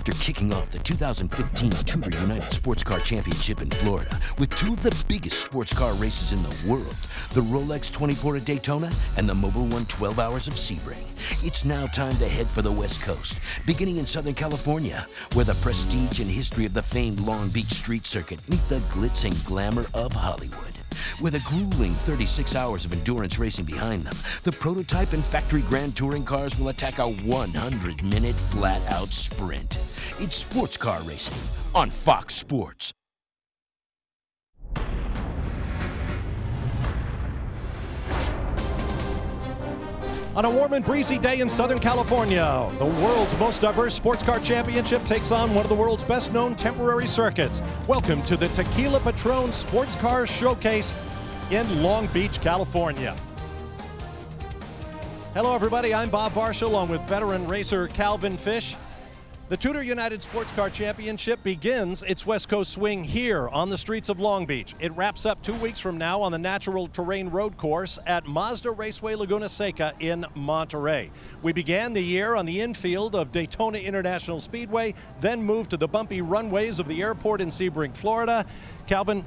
After kicking off the 2015 TUDOR United SportsCar Championship in Florida with two of the biggest sports car races in the world, the Rolex 24 at Daytona and the Mobil One 12 Hours of Sebring, it's now time to head for the West Coast, beginning in Southern California, where the prestige and history of the famed Long Beach street circuit meet the glitz and glamour of Hollywood. With a grueling 36 hours of endurance racing behind them, the prototype and factory Grand Touring cars will attack a 100-minute flat-out sprint. It's sports car racing on Fox Sports. On a warm and breezy day in Southern California, the world's most diverse sports car championship takes on one of the world's best-known temporary circuits. Welcome to the Tequila Patrón Sports Car Showcase in Long Beach, California. Hello, everybody. I'm Bob Varsha, along with veteran racer Calvin Fish. The TUDOR United SportsCar Championship begins its West Coast swing here on the streets of Long Beach. It wraps up 2 weeks from now on the natural terrain road course at Mazda Raceway Laguna Seca in Monterey. We began the year on the infield of Daytona International Speedway, then moved to the bumpy runways of the airport in Sebring, Florida. Calvin,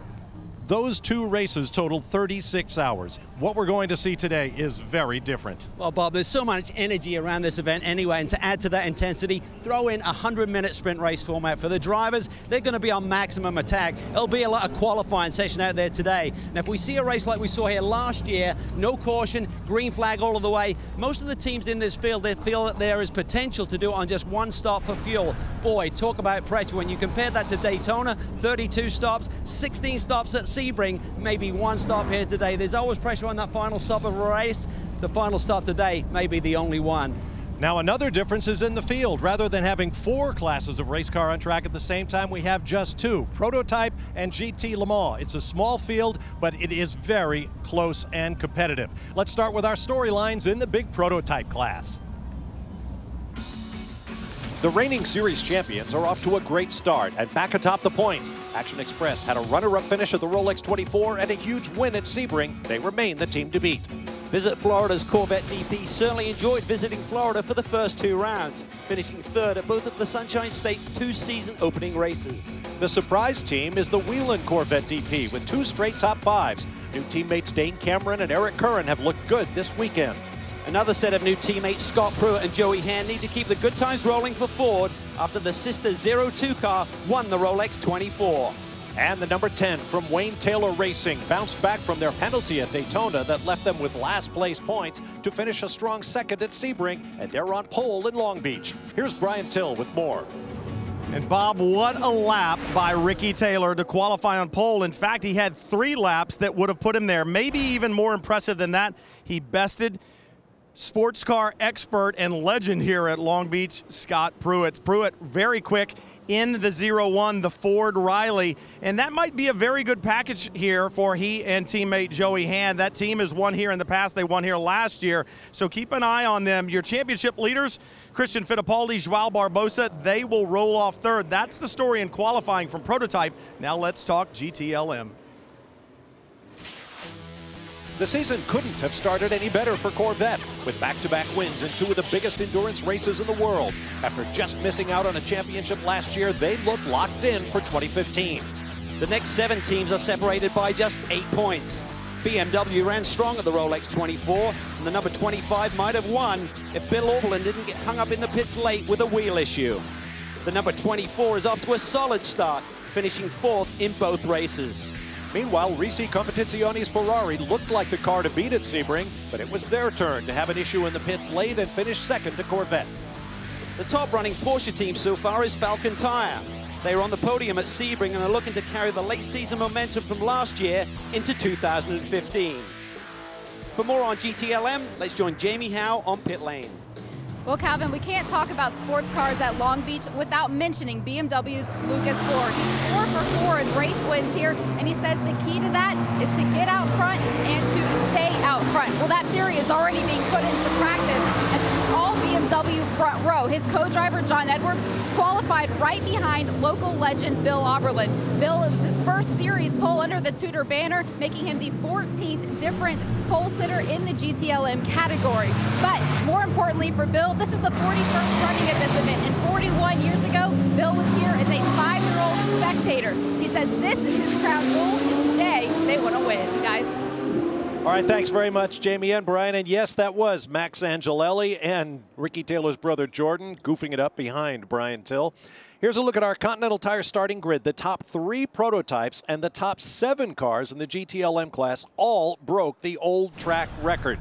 those two races totaled 36 hours. What we're going to see today is very different. Well, Bob, there's so much energy around this event anyway, and to add to that intensity, throw in a 100-minute sprint race format for the drivers. They're going to be on maximum attack. It'll be a lot of qualifying session out there today. Now, if we see a race like we saw here last year, no caution, green flag all of the way, most of the teams in this field, they feel that there is potential to do it on just one stop for fuel. Boy, talk about pressure. When you compare that to Daytona, 32 stops, 16 stops at Sebring, maybe one stop here today. There's always pressure on that final stop of a race. The final stop today may be the only one. Now, another difference is in the field. Rather than having 4 classes of race car on track at the same time, we have just 2, Prototype and GT Le Mans. It's a small field, but it is very close and competitive. Let's start with our storylines in the big Prototype class. The reigning series champions are off to a great start and back atop the points. Action Express had a runner-up finish at the Rolex 24 and a huge win at Sebring. They remain the team to beat. Visit Florida's Corvette DP certainly enjoyed visiting Florida for the first 2 rounds, finishing 3rd at both of the Sunshine State's 2 season opening races. The surprise team is the Whelan Corvette DP with 2 straight top 5s. New teammates Dane Cameron and Eric Curran have looked good this weekend. Another set of new teammates, Scott Pruitt and Joey Hand, need to keep the good times rolling for Ford after the sister 02 car won the Rolex 24. And the number 10 from Wayne Taylor Racing bounced back from their penalty at Daytona that left them with last place points to finish a strong 2nd at Sebring, and they're on pole in Long Beach. Here's Brian Till with more. And Bob, what a lap by Ricky Taylor to qualify on pole. In fact, he had 3 laps that would have put him there. Maybe even more impressive than that, he bested sports car expert and legend here at Long Beach, Scott Pruitt. Pruitt very quick in the 01, the Ford Riley, and that might be a very good package here for he and teammate Joey Hand. That team has won here in the past. They won here last year, so keep an eye on them. Your championship leaders, Christian Fittipaldi, Joao Barbosa, they will roll off 3rd. That's the story in qualifying from Prototype. Now let's talk GTLM. The season couldn't have started any better for Corvette, with back-to-back wins in 2 of the biggest endurance races in the world. After just missing out on a championship last year, they look locked in for 2015. The next 7 teams are separated by just 8 points. BMW ran strong at the Rolex 24, and the number 25 might have won if Bill Oberlin didn't get hung up in the pits late with a wheel issue. The number 24 is off to a solid start, finishing 4th in both races. Meanwhile, Risi Competizione's Ferrari looked like the car to beat at Sebring, but it was their turn to have an issue in the pits late and finish 2nd to Corvette. The top-running Porsche team so far is FALKEN Tire. They were on the podium at Sebring and are looking to carry the late-season momentum from last year into 2015. For more on GTLM, let's join Jamie Howe on pit lane. Well, Calvin, we can't talk about sports cars at Long Beach without mentioning BMW's Lucas Luhr. He's 4 for 4 in race wins here, and he says the key to that is to get out front and to stay out front. Well, that theory is already being put into practice as it's all BMW front row. His co-driver, John Edwards, qualified right behind local legend Bill Oberlin. Bill, it was his first series pole under the Tudor banner, making him the 14th different pole sitter in the GTLM category. But more importantly for Bill, this is the 41st running at this event, and 41 years ago, commentator. He says this is his crown jewel, and today they want to win, guys. All right, thanks very much, Jamie and Brian. And yes, that was Max Angelelli and Ricky Taylor's brother Jordan goofing it up behind Brian Till. Here's a look at our Continental Tire starting grid. The top 3 prototypes and the top 7 cars in the GTLM class all broke the old track record.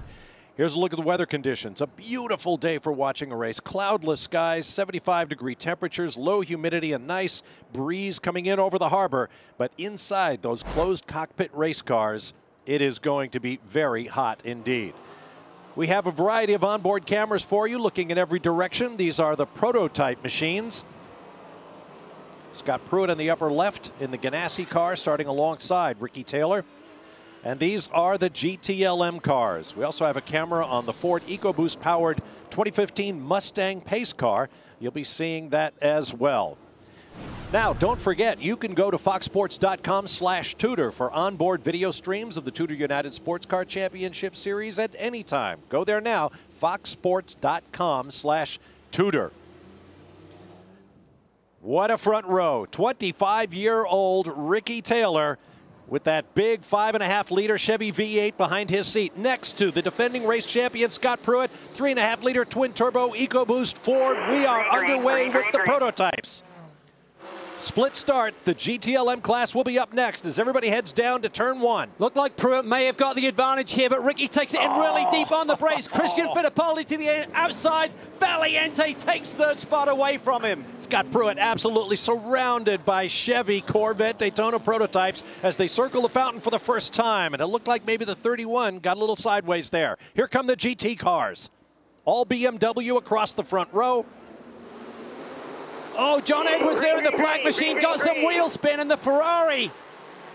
Here's a look at the weather conditions. A beautiful day for watching a race. Cloudless skies, 75-degree temperatures, low humidity, a nice breeze coming in over the harbor. But inside those closed cockpit race cars, it is going to be very hot indeed. We have a variety of onboard cameras for you looking in every direction. These are the prototype machines. Scott Pruitt in the upper left in the Ganassi car starting alongside Ricky Taylor. And these are the GTLM cars. We also have a camera on the Ford EcoBoost powered 2015 Mustang Pace car. You'll be seeing that as well. Now, don't forget, you can go to foxsports.com/Tudor for onboard video streams of the TUDOR United SportsCar Championship Series at any time. Go there now, foxsports.com/Tudor. What a front row. 25-year-old Ricky Taylor with that big 5.5-liter Chevy V8 behind his seat. Next to the defending race champion Scott Pruitt, 3.5-liter twin-turbo EcoBoost Ford. We are underway with the prototypes. Split start. The GTLM class will be up next as everybody heads down to turn 1. Looked like Pruitt may have got the advantage here, but Ricky takes it in really deep on the brakes. Christian Fittipaldi to the outside. Valiente takes third spot away from him. Scott Pruitt absolutely surrounded by Chevy, Corvette, Daytona prototypes as they circle the fountain for the first time. And it looked like maybe the 31 got a little sideways there. Here come the GT cars. All BMW across the front row. Oh, John Edwards there in the black machine got some wheel spin, and the Ferrari.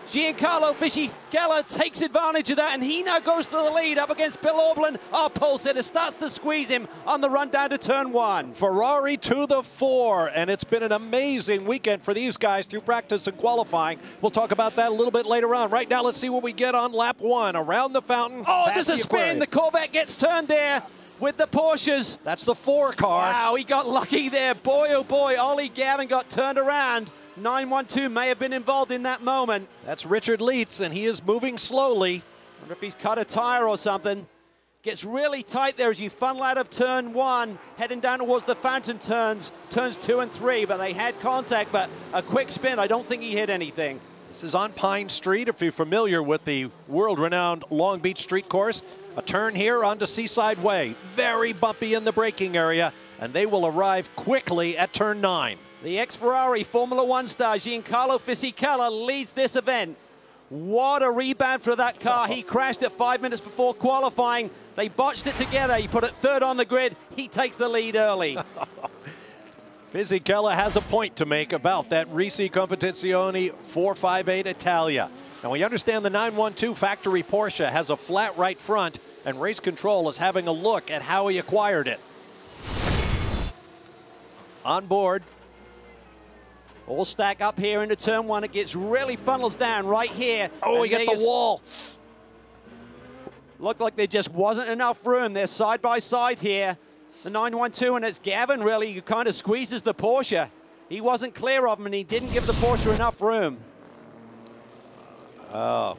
Giancarlo Fisichella takes advantage of that, and he now goes to the lead up against Bill Auberlen. Our pole sitter starts to squeeze him on the run down to turn 1. Ferrari to the fore, and it's been an amazing weekend for these guys through practice and qualifying. We'll talk about that a little bit later on. Right now, let's see what we get on lap 1. Around the fountain. Oh, there's a spin. The Corvette gets turned there with the Porsches. That's the 4 car. Wow, he got lucky there. Boy, oh boy, Ollie Gavin got turned around. 912 may have been involved in that moment. That's Richard Leitz, and he is moving slowly. Wonder if he's cut a tire or something. Gets really tight there as you funnel out of turn 1, heading down towards the fountain turns 2 and 3, but they had contact, but a quick spin. I don't think he hit anything. This is on Pine Street, if you're familiar with the world-renowned Long Beach Street course. A turn here onto Seaside Way. Very bumpy in the braking area, and they will arrive quickly at turn 9. The ex-Ferrari Formula 1 star Giancarlo Fisichella leads this event. What a rebound for that car. He crashed at 5 minutes before qualifying. They botched it together. He put it third on the grid. He takes the lead early. Fisichella has a point to make about that Risi Competizione 458 Italia. Now, we understand the 912 factory Porsche has a flat right front, and Race Control is having a look at how he acquired it. On board. All stack up here into turn 1. It gets really funnels down right here. Oh, he got the wall. Looked like there just wasn't enough room. They're side by side here. The 912, and it's Gavin really who kind of squeezes the Porsche. He wasn't clear of him, and he didn't give the Porsche enough room. Oh,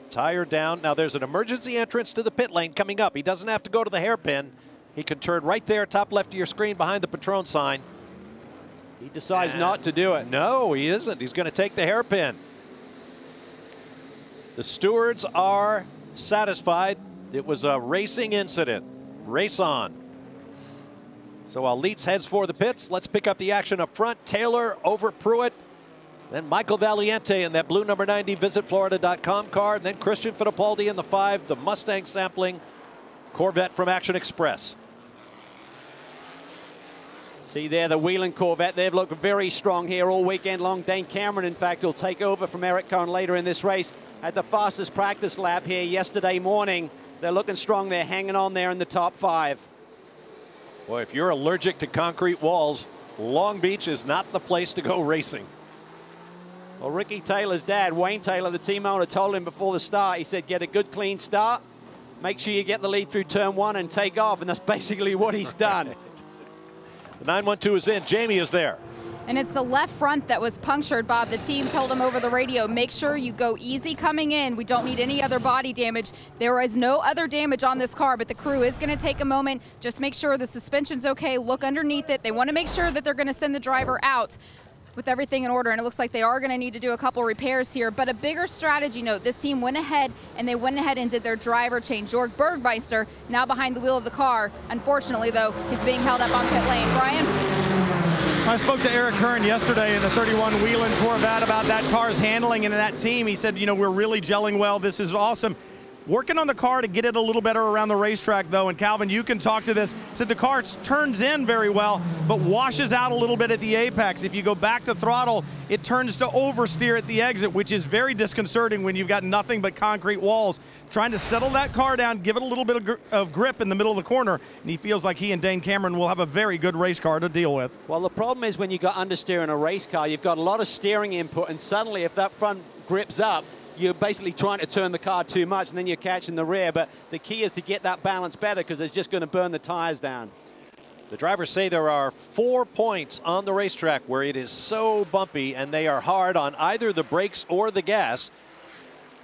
tire down. Now there's an emergency entrance to the pit lane coming up. He doesn't have to go to the hairpin. He can turn right there, top left of your screen behind the Patrón sign. He decides not to do it. No, he isn't. He's going to take the hairpin. The stewards are satisfied. It was a racing incident. Race on. So while Leitz heads for the pits, let's pick up the action up front. Taylor over Pruitt. Then Michael Valiente in that blue number 90 visitflorida.com car. And then Christian Fittipaldi in the 5, the Mustang sampling Corvette from Action Express. See there, the Whelan Corvette. They've looked very strong here all weekend long. Dane Cameron, in fact, will take over from Eric Cohn later in this race. Had the fastest practice lap here yesterday morning. They're looking strong. They're hanging on there in the top 5. Boy, if you're allergic to concrete walls, Long Beach is not the place to go racing. Well, Ricky Taylor's dad, Wayne Taylor, the team owner, told him before the start, he said, get a good, clean start. Make sure you get the lead through turn 1 and take off, and that's basically what he's done. The 912 is in. Jamie is there. And it's the left front that was punctured, Bob. The team told him over the radio, make sure you go easy coming in. We don't need any other body damage. There is no other damage on this car, but the crew is going to take a moment. Just make sure the suspension's okay. Look underneath it. They want to make sure that they're going to send the driver out with everything in order, and it looks like they are going to need to do a couple repairs here. But a bigger strategy note, this team went ahead and did their driver change. Jörg Bergmeister now behind the wheel of the car. Unfortunately, though, he's being held up on pit lane. Brian? I spoke to Eric Kern yesterday in the 31 Whelen Corvette about that car's handling and that team. He said, you know, we're really gelling well. This is awesome. Working on the car to get it a little better around the racetrack, though. And Calvin, you can talk to this. Said the car turns in very well, but washes out a little bit at the apex. If you go back to throttle, it turns to oversteer at the exit, which is very disconcerting when you've got nothing but concrete walls. Trying to settle that car down, give it a little bit of grip in the middle of the corner, and he feels like he and Dane Cameron will have a very good race car to deal with. Well, the problem is when you've got understeer in a race car, you've got a lot of steering input, and suddenly if that front grips up, you're basically trying to turn the car too much, and then you're catching the rear. But the key is to get that balance better, because it's just going to burn the tires down. The drivers say there are 4 points on the racetrack where it is so bumpy, and they are hard on either the brakes or the gas.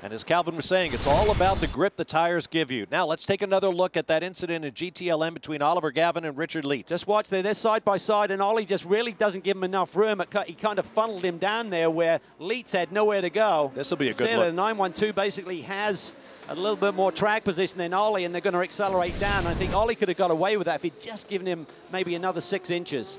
And as Calvin was saying, it's all about the grip the tires give you. Now let's take another look at that incident at GTLM between Oliver Gavin and Richard Leitz. Just watch there, they're side by side, and Ollie just really doesn't give him enough room. He kind of funneled him down there where Leitz had nowhere to go. This will be a good look. The 912 basically has a little bit more track position than Ollie, and they're going to accelerate down. I think Ollie could have got away with that if he'd just given him maybe another 6 inches.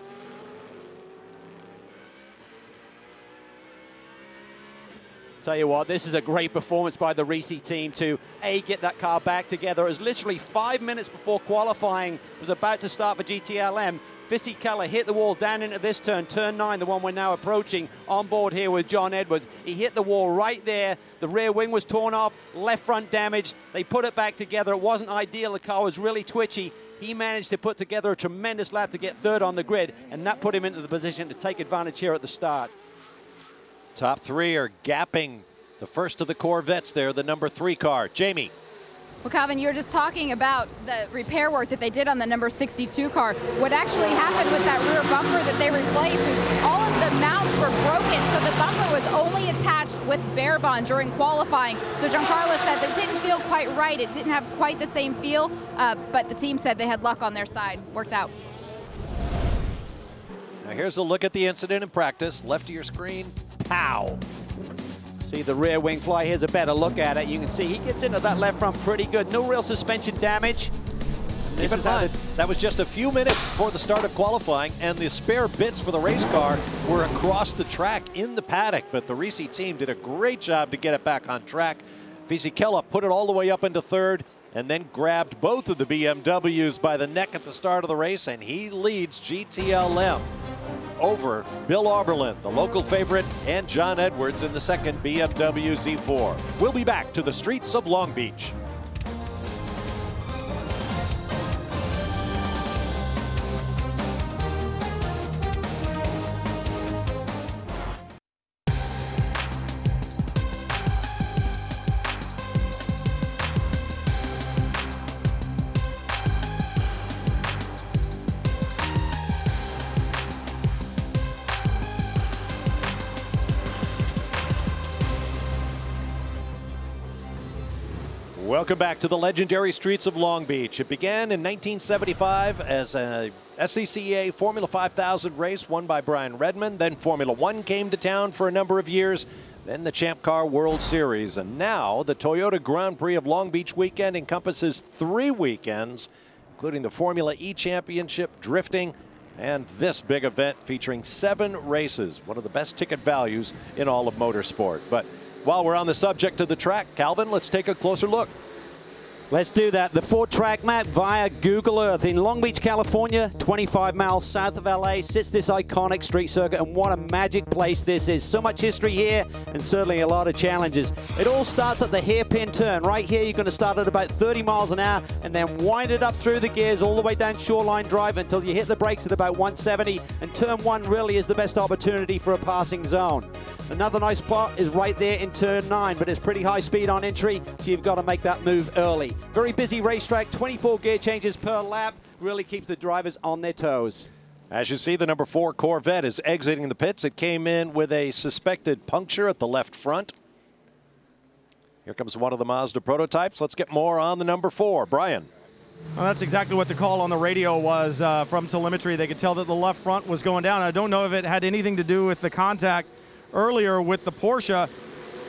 Tell you what, this is a great performance by the Risi team to get that car back together. It was literally 5 minutes before qualifying was about to start for GTLM. Fisichella hit the wall down into this turn 9, the one we're now approaching, on board here with John Edwards. He hit the wall right there. The rear wing was torn off, left front damaged. They put it back together. It wasn't ideal. The car was really twitchy. He managed to put together a tremendous lap to get third on the grid, and that put him into the position to take advantage here at the start. Top 3 are gapping the first of the Corvettes there, the number 3 car. Jamie. Well, Calvin, you were just talking about the repair work that they did on the number 62 car. What actually happened with that rear bumper that they replaced is all of the mounts were broken, so the bumper was only attached with bare bond during qualifying. So Giancarlo said that didn't feel quite right. It didn't have quite the same feel, but the team said they had luck on their side. Worked out. Now here's a look at the incident in practice. Left of your screen, pow. See the rear wing fly. Here's a better look at it. You can see he gets into that left front pretty good. No real suspension damage. Keep in mind, that was just a few minutes before the start of qualifying, and the spare bits for the race car were across the track in the paddock. But the Risi team did a great job to get it back on track. Fisichella put it all the way up into third, and then grabbed both of the BMWs by the neck at the start of the race, and he leads GTLM over Bill Oberlin, the local favorite, and John Edwards in the second BMW Z4. We'll be back to the streets of Long Beach. Welcome back to the legendary streets of Long Beach. It began in 1975 as a SCCA Formula 5000 race won by Brian Redmond. Then Formula One came to town for a number of years. Then the Champ Car World Series. And now the Toyota Grand Prix of Long Beach weekend encompasses 3 weekends, including the Formula E Championship, drifting, and this big event featuring 7 races. One of the best ticket values in all of motorsport. But while we're on the subject of the track, Calvin, let's take a closer look. Let's do that. The Ford track map via Google Earth. In Long Beach, California, 25 miles south of LA, sits this iconic street circuit, and what a magic place this is. So much history here, and certainly a lot of challenges. It all starts at the hairpin turn. Right here, you're going to start at about 30 miles an hour, and then wind it up through the gears all the way down Shoreline Drive until you hit the brakes at about 170, and turn 1 really is the best opportunity for a passing zone. Another nice spot is right there in turn 9, but it's pretty high speed on entry, so you've got to make that move early. Very busy racetrack, 24 gear changes per lap, really keeps the drivers on their toes. As you see, the number 4 Corvette is exiting the pits. It came in with a suspected puncture at the left front. Here comes one of the Mazda prototypes. Let's get more on the number 4. Brian. Well, that's exactly what the call on the radio was from telemetry. They could tell that the left front was going down. I don't know if it had anything to do with the contact earlier with the Porsche.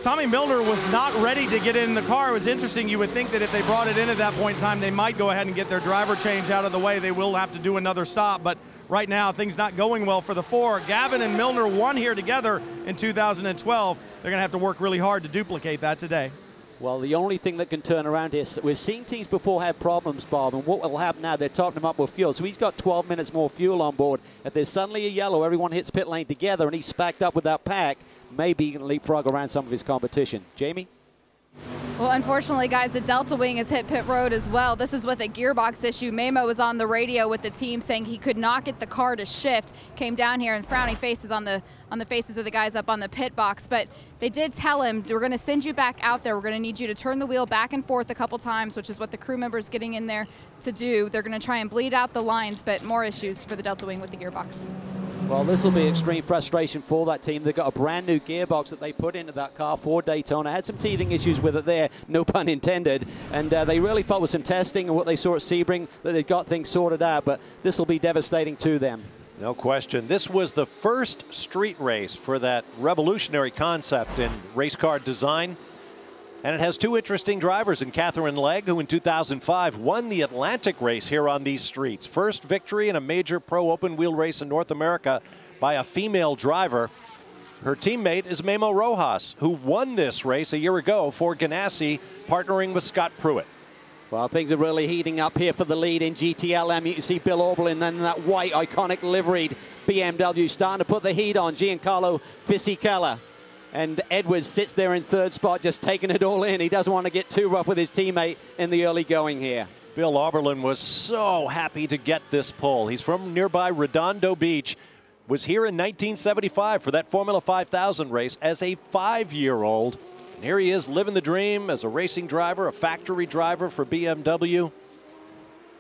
Tommy Milner was not ready to get in the car. It was interesting. You would think that if they brought it in at that point in time, they might go ahead and get their driver change out of the way. They will have to do another stop, but right now things not going well for the 4. Gavin and Milner won here together in 2012. They're going to have to work really hard to duplicate that today. Well, the only thing that can turn around is we've seen teams before have problems, Bob, and what will happen now, they're topping him up with fuel. So he's got 12 minutes more fuel on board. If there's suddenly a yellow, everyone hits pit lane together, and he's spacked up with that pack, maybe he can leapfrog around some of his competition. Jamie? Well, unfortunately, guys, the Delta Wing has hit pit road as well. This is with a gearbox issue. Memo was on the radio with the team saying he could not get the car to shift. Came down here and frowning faces on the faces of the guys up on the pit box. But they did tell him, we're going to send you back out there. We're going to need you to turn the wheel back and forth a couple times, which is what the crew members getting in there to do. They're going to try and bleed out the lines, but more issues for the Delta Wing with the gearbox. Well, this will be extreme frustration for that team. They've got a brand new gearbox that they put into that car for Daytona. Had some teething issues with it there, no pun intended. And they really thought with some testing and what they saw at Sebring that they got things sorted out. But this will be devastating to them. No question. This was the first street race for that revolutionary concept in race car design. And it has 2 interesting drivers in Catherine Legg, who in 2005 won the Atlantic race here on these streets. First victory in a major pro open wheel race in North America by a female driver. Her teammate is Memo Rojas, who won this race a year ago for Ganassi, partnering with Scott Pruitt. Well, things are really heating up here for the lead in GTLM. You can see Bill Auberlin and that white, iconic liveried BMW starting to put the heat on Giancarlo Fisichella. And Edwards sits there in 3rd spot, just taking it all in. He doesn't want to get too rough with his teammate in the early going here. Bill Auberlin was so happy to get this pole. He's from nearby Redondo Beach, was here in 1975 for that Formula 5000 race as a 5-year-old. And here he is living the dream as a racing driver, a factory driver for BMW.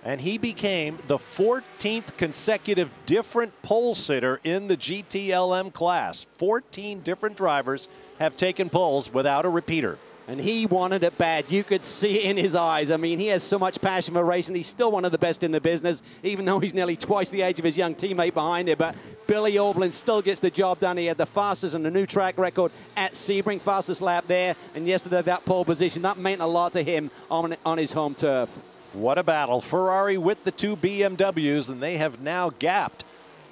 And he became the 14th consecutive different pole sitter in the GTLM class. 14 different drivers have taken poles without a repeater. And he wanted it bad. You could see it in his eyes. I mean, he has so much passion for racing. He's still one of the best in the business, even though he's nearly twice the age of his young teammate behind him. But Billy Auberlin still gets the job done. He had the fastest and the new track record at Sebring, fastest lap there. And yesterday, that pole position, that meant a lot to him on his home turf. What a battle. Ferrari with the 2 BMWs, and they have now gapped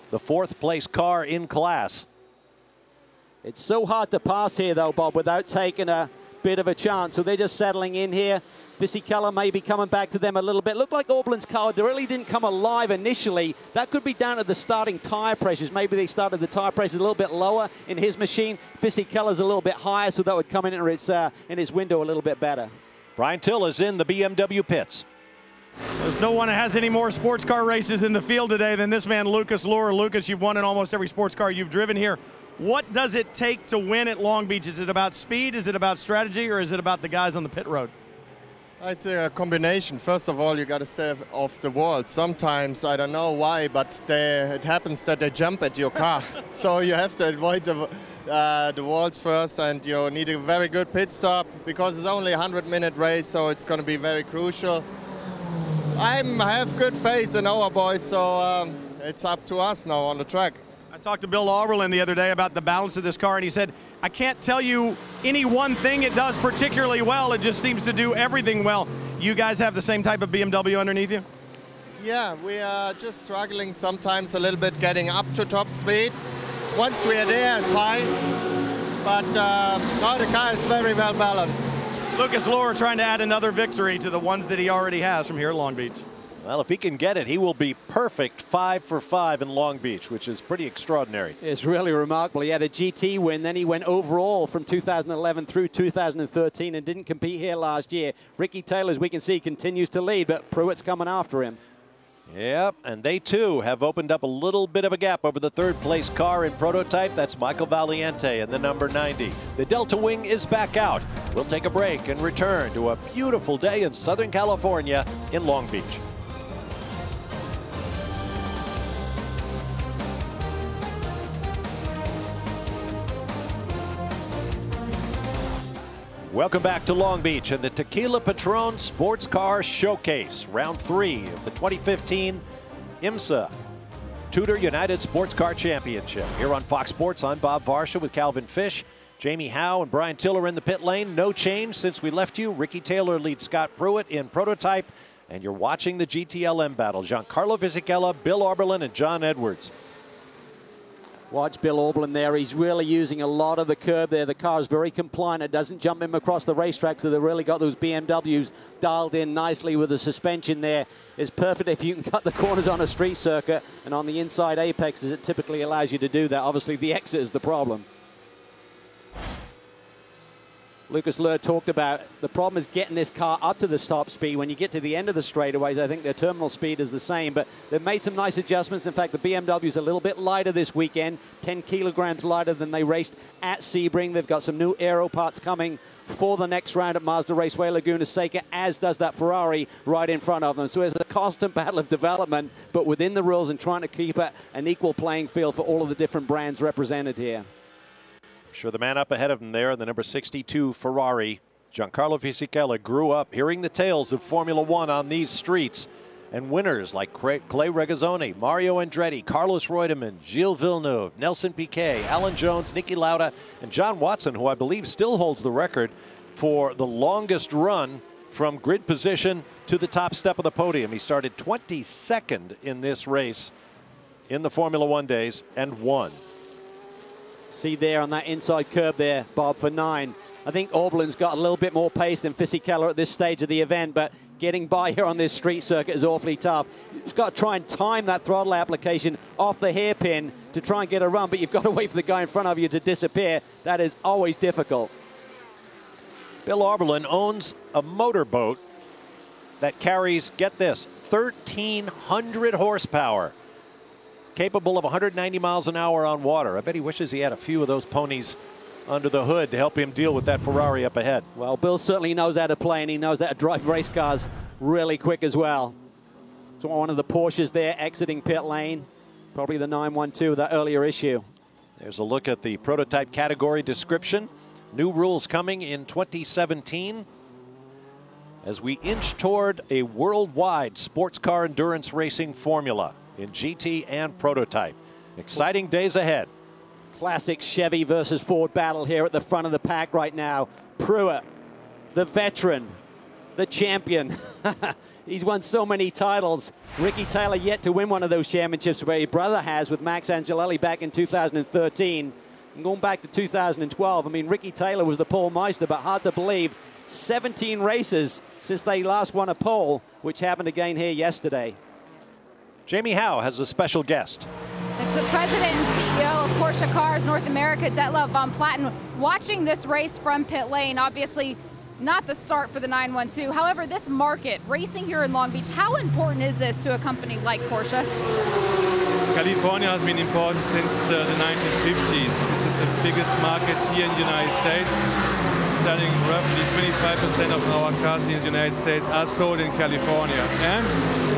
the 4th place car in class. It's so hard to pass here, though, Bob, without taking a bit of a chance. So they're just settling in here. Fisichella may be coming back to them a little bit. Looked like Aublin's car really didn't come alive initially. That could be down to the starting tire pressures. Maybe they started the tire pressures a little bit lower in his machine. Fisichella's a little bit higher, so that would come in his window a little bit better. Brian Till is in the BMW pits. There's no one that has any more sports car races in the field today than this man, Lucas Luhr. Lucas, you've won in almost every sports car you've driven here. What does it take to win at Long Beach? Is it about speed, is it about strategy, or is it about the guys on the pit road? I'd say a combination. First of all, you got to stay off the walls. Sometimes, I don't know why, but it happens that they jump at your car. So you have to avoid the walls first, and you need a very good pit stop because it's only a 100-minute race, so it's going to be very crucial. I have good faith in our boys, so it's up to us now on the track. I talked to Bill Auberlin the other day about the balance of this car, and he said, I can't tell you any one thing it does particularly well. It just seems to do everything well. You guys have the same type of BMW underneath you? Yeah, we are just struggling sometimes a little bit getting up to top speed. Once we are there, it's fine, but now the car is very well balanced. Lucas Luhr trying to add another victory to the ones that he already has from here at Long Beach. Well, if he can get it, he will be perfect 5 for 5 in Long Beach, which is pretty extraordinary. It's really remarkable. He had a GT win, then he went overall from 2011 through 2013 and didn't compete here last year. Ricky Taylor, as we can see, continues to lead, but Pruitt's coming after him. Yep, and they too have opened up a little bit of a gap over the 3rd place car in prototype. That's Michael Valiente in the number 90. The Delta Wing is back out. We'll take a break and return to a beautiful day in Southern California in Long Beach. Welcome back to Long Beach and the Tequila Patrón Sports Car Showcase, round 3 of the 2015 IMSA TUDOR United Sports Car Championship. Here on Fox Sports, I'm Bob Varsha with Calvin Fish. Jamie Howe and Brian Tiller in the pit lane. No change since we left you. Ricky Taylor leads Scott Pruitt in prototype, and you're watching the GTLM battle. Giancarlo Fisichella, Bill Oberlin, and John Edwards. Watch Bill Oberlin there. He's really using a lot of the curb there. The car is very compliant. It doesn't jump him across the racetrack, so they've really got those BMWs dialed in nicely with the suspension there. It's perfect if you can cut the corners on a street circuit, and on the inside apexes, it typically allows you to do that. Obviously, the exit is the problem. Lucas Luhr talked about the problem is getting this car up to the top speed. When you get to the end of the straightaways, I think their terminal speed is the same, but they've made some nice adjustments. In fact, the BMW is a little bit lighter this weekend, 10 kilograms lighter than they raced at Sebring. They've got some new aero parts coming for the next round at Mazda Raceway Laguna Seca, as does that Ferrari right in front of them. So it's a constant battle of development, but within the rules and trying to keep it an equal playing field for all of the different brands represented here. Sure, the man up ahead of him there, the number 62 Ferrari, Giancarlo Fisichella, grew up hearing the tales of Formula One on these streets, and winners like Clay Regazzoni, Mario Andretti, Carlos Reutemann, Gilles Villeneuve, Nelson Piquet, Alan Jones, Niki Lauda, and John Watson, who I believe still holds the record for the longest run from grid position to the top step of the podium. He started 22nd in this race in the Formula One days and won. See there on that inside curb there, Bob, for 9. I think Oberlin's got a little bit more pace than Fisichella at this stage of the event, but getting by here on this street circuit is awfully tough. You've got to try and time that throttle application off the hairpin to try and get a run, but you've got to wait for the guy in front of you to disappear. That is always difficult. Bill Oberlin owns a motorboat that carries, get this, 1,300 horsepower. Capable of 190 miles an hour on water. I bet he wishes he had a few of those ponies under the hood to help him deal with that Ferrari up ahead. Well, Bill certainly knows how to play, and he knows how to drive race cars really quick as well. So one of the Porsches there exiting pit lane. Probably the 912, that earlier issue. There's a look at the prototype category description. New rules coming in 2017 as we inch toward a worldwide sports car endurance racing formula in GT and prototype. Exciting days ahead. Classic Chevy versus Ford battle here at the front of the pack right now. Pruitt, the veteran, the champion. He's won so many titles. Ricky Taylor yet to win one of those championships, where his brother has with Max Angelelli back in 2013. And going back to 2012, I mean, Ricky Taylor was the pole meister, but hard to believe, 17 races since they last won a pole, which happened again here yesterday. Jamie Howe has a special guest. It's the president and CEO of Porsche Cars North America, Detlev von Platten, watching this race from pit lane. Obviously, not the start for the 912. However, this market, racing here in Long Beach, how important is this to a company like Porsche? California has been important since the 1950s. This is the biggest market here in the United States. Selling roughly 25% of our cars in the United States are sold in California. And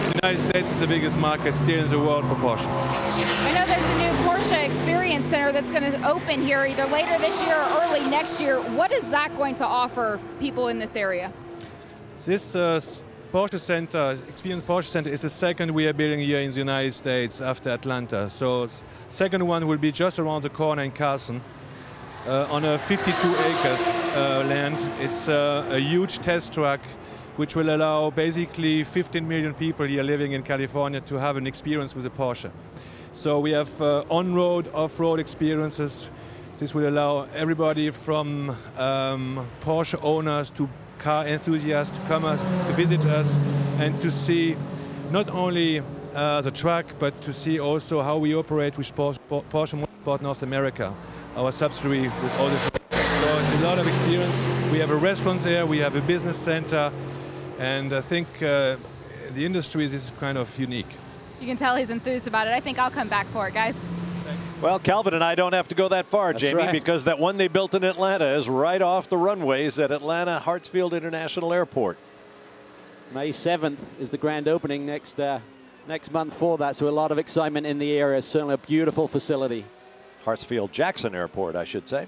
the United States is the biggest market still in the world for Porsche. I know there's the new Porsche Experience Center that's going to open here either later this year or early next year. What is that going to offer people in this area? This Porsche Center, Experience Porsche Center, is the second we are building here in the United States after Atlanta. So second one will be just around the corner in Carson. On a 52 acres land. It's a huge test track which will allow basically 15 million people here living in California to have an experience with a Porsche. So we have on-road, off-road experiences. This will allow everybody from Porsche owners to car enthusiasts to come to visit us and to see not only the track, but to see also how we operate with Porsche Motorsport North America, our subsidiary with all this. So it's a lot of experience. We have a restaurant there, we have a business center, and I think the industry is kind of unique. You can tell he's enthused about it. I think I'll come back for it, guys. Well, Calvin and I don't have to go that far, That's Jamie, right. because that one they built in Atlanta is right off the runways at Atlanta Hartsfield International Airport. May 7th is the grand opening next month for that, so a lot of excitement in the area. Certainly a beautiful facility. Hartsfield Jackson Airport, I should say.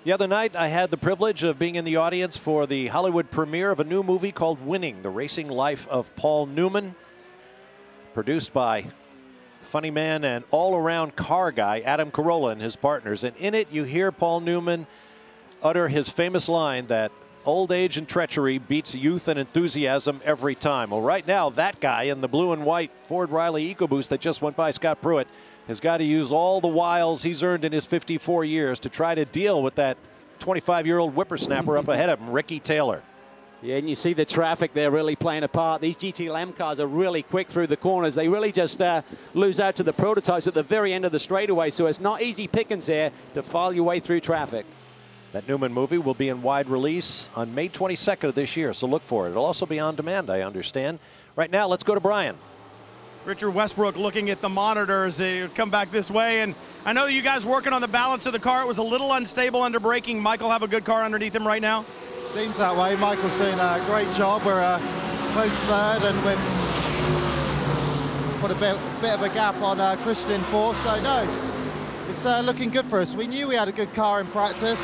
The other night, I had the privilege of being in the audience for the Hollywood premiere of a new movie called Winning, The Racing Life of Paul Newman, produced by funny man and all-around car guy Adam Carolla and his partners. And in it, you hear Paul Newman utter his famous line that old age and treachery beats youth and enthusiasm every time. Well, right now, that guy in the blue and white Ford Riley EcoBoost that just went by Scott Pruitt has got to use all the wiles he's earned in his 54 years to try to deal with that 25-year-old whippersnapper up ahead of him, Ricky Taylor. Yeah, and you see the traffic there really playing a part. These GTLM cars are really quick through the corners. They really just lose out to the prototypes at the very end of the straightaway, so it's not easy pickings here to file your way through traffic. That Newman movie will be in wide release on May 22nd of this year, so look for it. It'll also be on demand, I understand. Right now, let's go to Brian. Richard Westbrook looking at the monitors. They come back this way, and I know you guys working on the balance of the car. It was a little unstable under braking. Michael have a good car underneath him right now? Seems that way. Michael's doing a great job. We're close third, and we've put a bit of a gap on Christian in fourth. So no, it's looking good for us. We knew we had a good car in practice.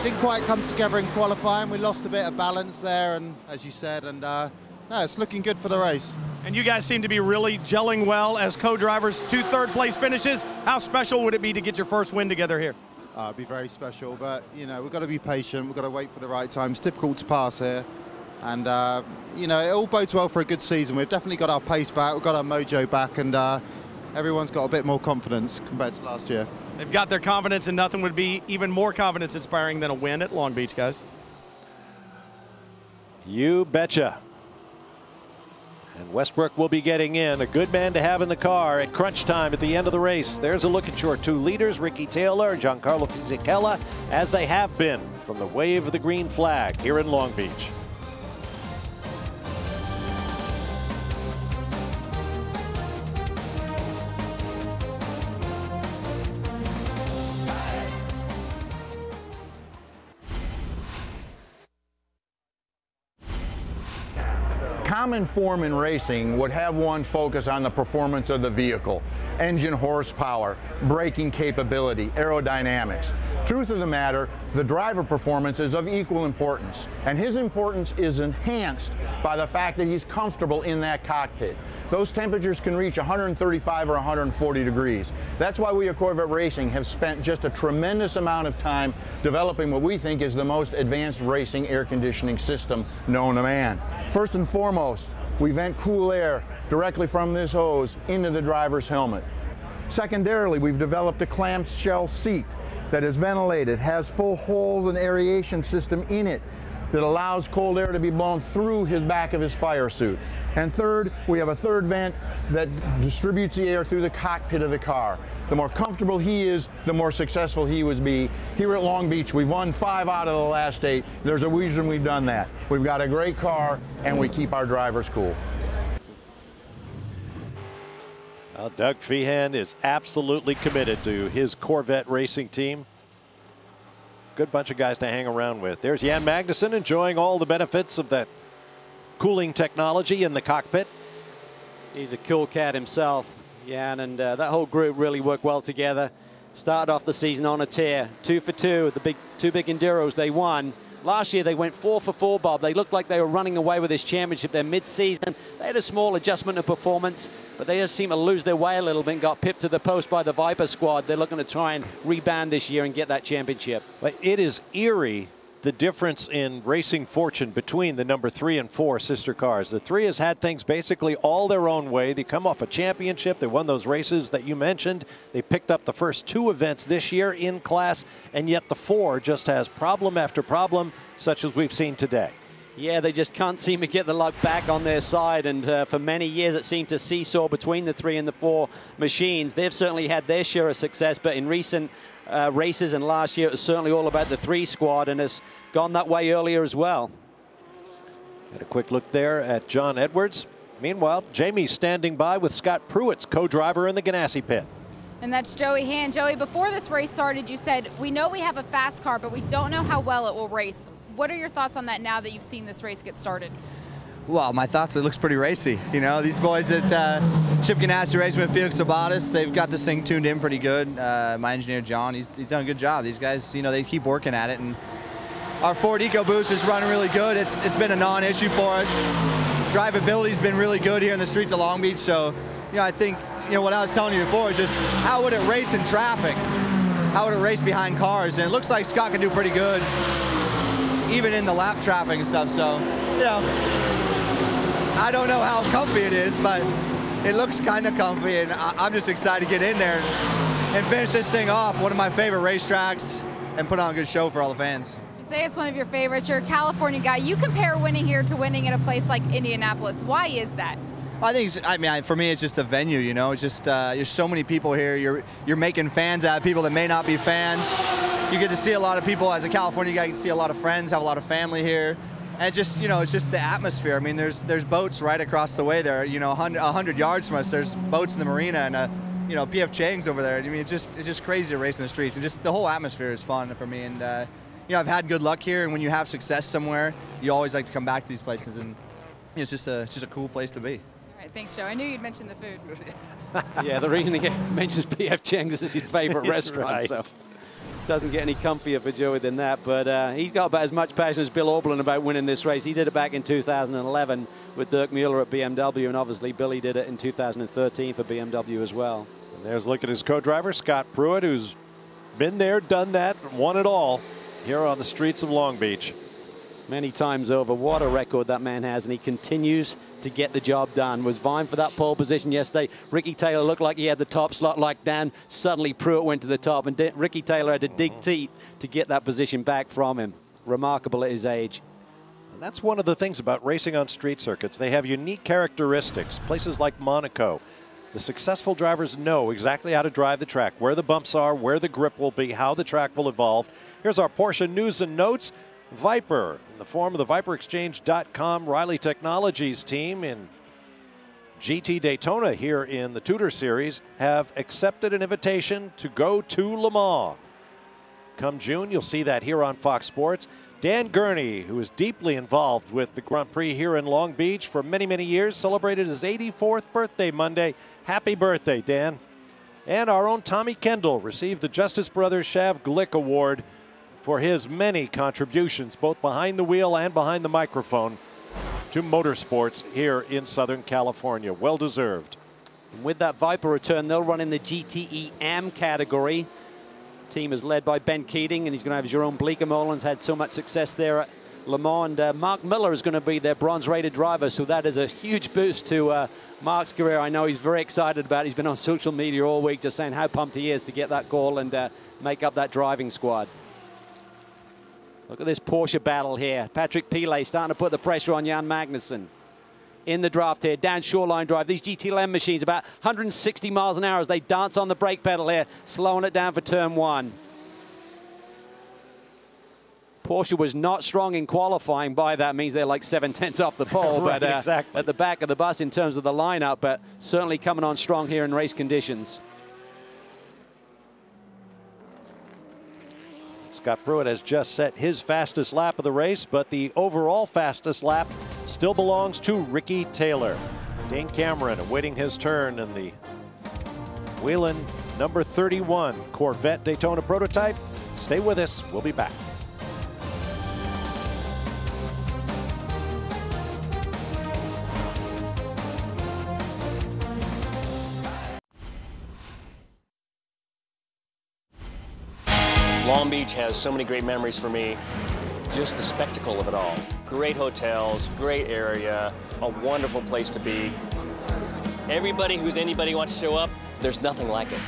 Didn't quite come together in qualifying. We lost a bit of balance there, and as you said, and no, it's looking good for the race. And you guys seem to be really gelling well as co-drivers. 2 third-place finishes. How special would it be to get your first win together here? It'd be very special, but you know, we've got to be patient. We've got to wait for the right time. It's difficult to pass here, and you know, it all bodes well for a good season. We've definitely got our pace back, we've got our mojo back, and everyone's got a bit more confidence compared to last year. They've got their confidence, and nothing would be even more confidence-inspiring than a win at Long Beach, guys. You betcha. And Westbrook will be getting in. A good man to have in the car at crunch time at the end of the race. There's a look at your 2 leaders, Ricky Taylor and Giancarlo Fisichella, as they have been from the wave of the green flag here in Long Beach. Common form in racing would have one focus on the performance of the vehicle, engine horsepower, braking capability, aerodynamics. Truth of the matter, the driver performance is of equal importance, and his importance is enhanced by the fact that he's comfortable in that cockpit. Those temperatures can reach 135 or 140 degrees. That's why we at Corvette Racing have spent just a tremendous amount of time developing what we think is the most advanced racing air conditioning system known to man. First and foremost, we vent cool air directly from this hose into the driver's helmet. Secondarily, we've developed a clamshell seat that is ventilated, has full holes and aeration system in it that allows cold air to be blown through his back of his fire suit. And third, we have a third vent that distributes the air through the cockpit of the car. The more comfortable he is, the more successful he would be. Here at Long Beach, we've won 5 out of the last 8. There's a reason we've done that. We've got a great car, and we keep our drivers cool. Well, Doug Feehan is absolutely committed to his Corvette racing team. Good bunch of guys to hang around with. There's Jan Magnussen enjoying all the benefits of that cooling technology in the cockpit. He's a cool cat himself, Jan, and that whole group really worked well together. Started off the season on a tear, 2 for 2, the two big Enduros they won. Last year they went 4 for 4, Bob. They looked like they were running away with this championship. They're mid-season. They had a small adjustment of performance, but they just seem to lose their way a little bit and got pipped to the post by the Viper squad. They're looking to try and rebound this year and get that championship. But it is eerie, the difference in racing fortune between the number 3 and 4 sister cars. The 3 has had things basically all their own way. They come off a championship. They won those races that you mentioned. They picked up the first 2 events this year in class, and yet the 4 just has problem after problem, such as we've seen today. Yeah, they just can't seem to get the luck back on their side, and for many years it seemed to seesaw between the 3 and the 4 machines. They've certainly had their share of success, but in recent races and last year it was certainly all about the 3 squad, and has gone that way earlier as well. Had a quick look there at John Edwards. Meanwhile, Jamie's standing by with Scott Pruitt's co-driver in the Ganassi pit. And that's Joey Hand. Joey, before this race started, you said, we know we have a fast car, but we don't know how well it will race. What are your thoughts on that now that you've seen this race get started? Well, my thoughts, it looks pretty racy. You know, these boys at Chip Ganassi racing with Felix Sabates, they've got this thing tuned in pretty good. My engineer, John, he's done a good job. These guys, you know, they keep working at it. And our Ford EcoBoost is running really good. It's been a non-issue for us. Drivability's been really good here in the streets of Long Beach. So, you know, I think, you know, what I was telling you before is just how would it race in traffic? How would it race behind cars? And it looks like Scott can do pretty good, even in the lap traffic and stuff. So, you know, I don't know how comfy it is, but it looks kind of comfy, and I'm just excited to get in there and finish this thing off, one of my favorite racetracks, and put on a good show for all the fans. You say it's one of your favorites. You're a California guy. You compare winning here to winning at a place like Indianapolis. Why is that? I think, for me, it's just the venue, you know. It's just, there's so many people here. You're making fans out of people that may not be fans. You get to see a lot of people. As a California guy, you can see a lot of friends, have a lot of family here. And just, you know, it's just the atmosphere. I mean, there's boats right across the way there. You know, 100 yards from us, there's boats in the marina, and you know, PF Chang's over there. I mean, it's just crazy to race in the streets, and just the whole atmosphere is fun for me. And you know, I've had good luck here, and when you have success somewhere, you always like to come back to these places, and it's just a cool place to be. All right, thanks, Joe. I knew you'd mention the food. Yeah, the reason he mentions PF Chang's is his favorite restaurant. Right. So. Doesn't get any comfier for Joey than that, but he's got about as much passion as Bill Auberlen about winning this race. He did it back in 2011 with Dirk Mueller at BMW, and obviously Billy did it in 2013 for BMW as well. And there's a look at his co-driver, Scott Pruitt, who's been there, done that, won it all here on the streets of Long Beach. Many times over. What a record that man has, and he continues to get the job done. Was vying for that pole position yesterday. Ricky Taylor looked like he had the top slot like Dan. Suddenly Pruitt went to the top, and Ricky Taylor had to dig deep to get that position back from him. Remarkable at his age. And that's one of the things about racing on street circuits. They have unique characteristics. Places like Monaco, the successful drivers know exactly how to drive the track, where the bumps are, where the grip will be, how the track will evolve. Here's our Porsche news and notes. Viper, in the form of the ViperExchange.com Riley Technologies team in GT Daytona here in the Tudor Series, have accepted an invitation to go to Le Mans. Come June, you'll see that here on Fox Sports. Dan Gurney, who is deeply involved with the Grand Prix here in Long Beach for many, many years, celebrated his 84th birthday Monday. Happy birthday, Dan. And our own Tommy Kendall received the Justice Brothers Shav Glick Award for his many contributions, both behind the wheel and behind the microphone, to motorsports here in Southern California. Well deserved. And with that Viper return, they'll run in the GTE AM category. Team is led by Ben Keating, and he's going to have Jerome Bleekemolen's had so much success there at Le Mans. And Mark Miller is going to be their bronze-rated driver, so that is a huge boost to Mark's career. I know he's very excited about it. He's been on social media all week just saying how pumped he is to get that call and make up that driving squad. Look at this Porsche battle here. Patrick Pilet starting to put the pressure on Jan Magnussen. In the draft here, down shoreline drive. These GTLM machines about 160 miles an hour as they dance on the brake pedal here, slowing it down for turn one. Porsche was not strong in qualifying. By that means they're like 7/10 off the pole, right, but exactly. at the back of the bus in terms of the lineup, but certainly coming on strong here in race conditions. Scott Pruitt has just set his fastest lap of the race, but the overall fastest lap still belongs to Ricky Taylor. Dane Cameron awaiting his turn in the Whelen number 31 Corvette Daytona prototype. Stay with us. We'll be back. Long Beach has so many great memories for me. Just the spectacle of it all. Great hotels, great area, a wonderful place to be. Everybody who's anybody wants to show up, there's nothing like it.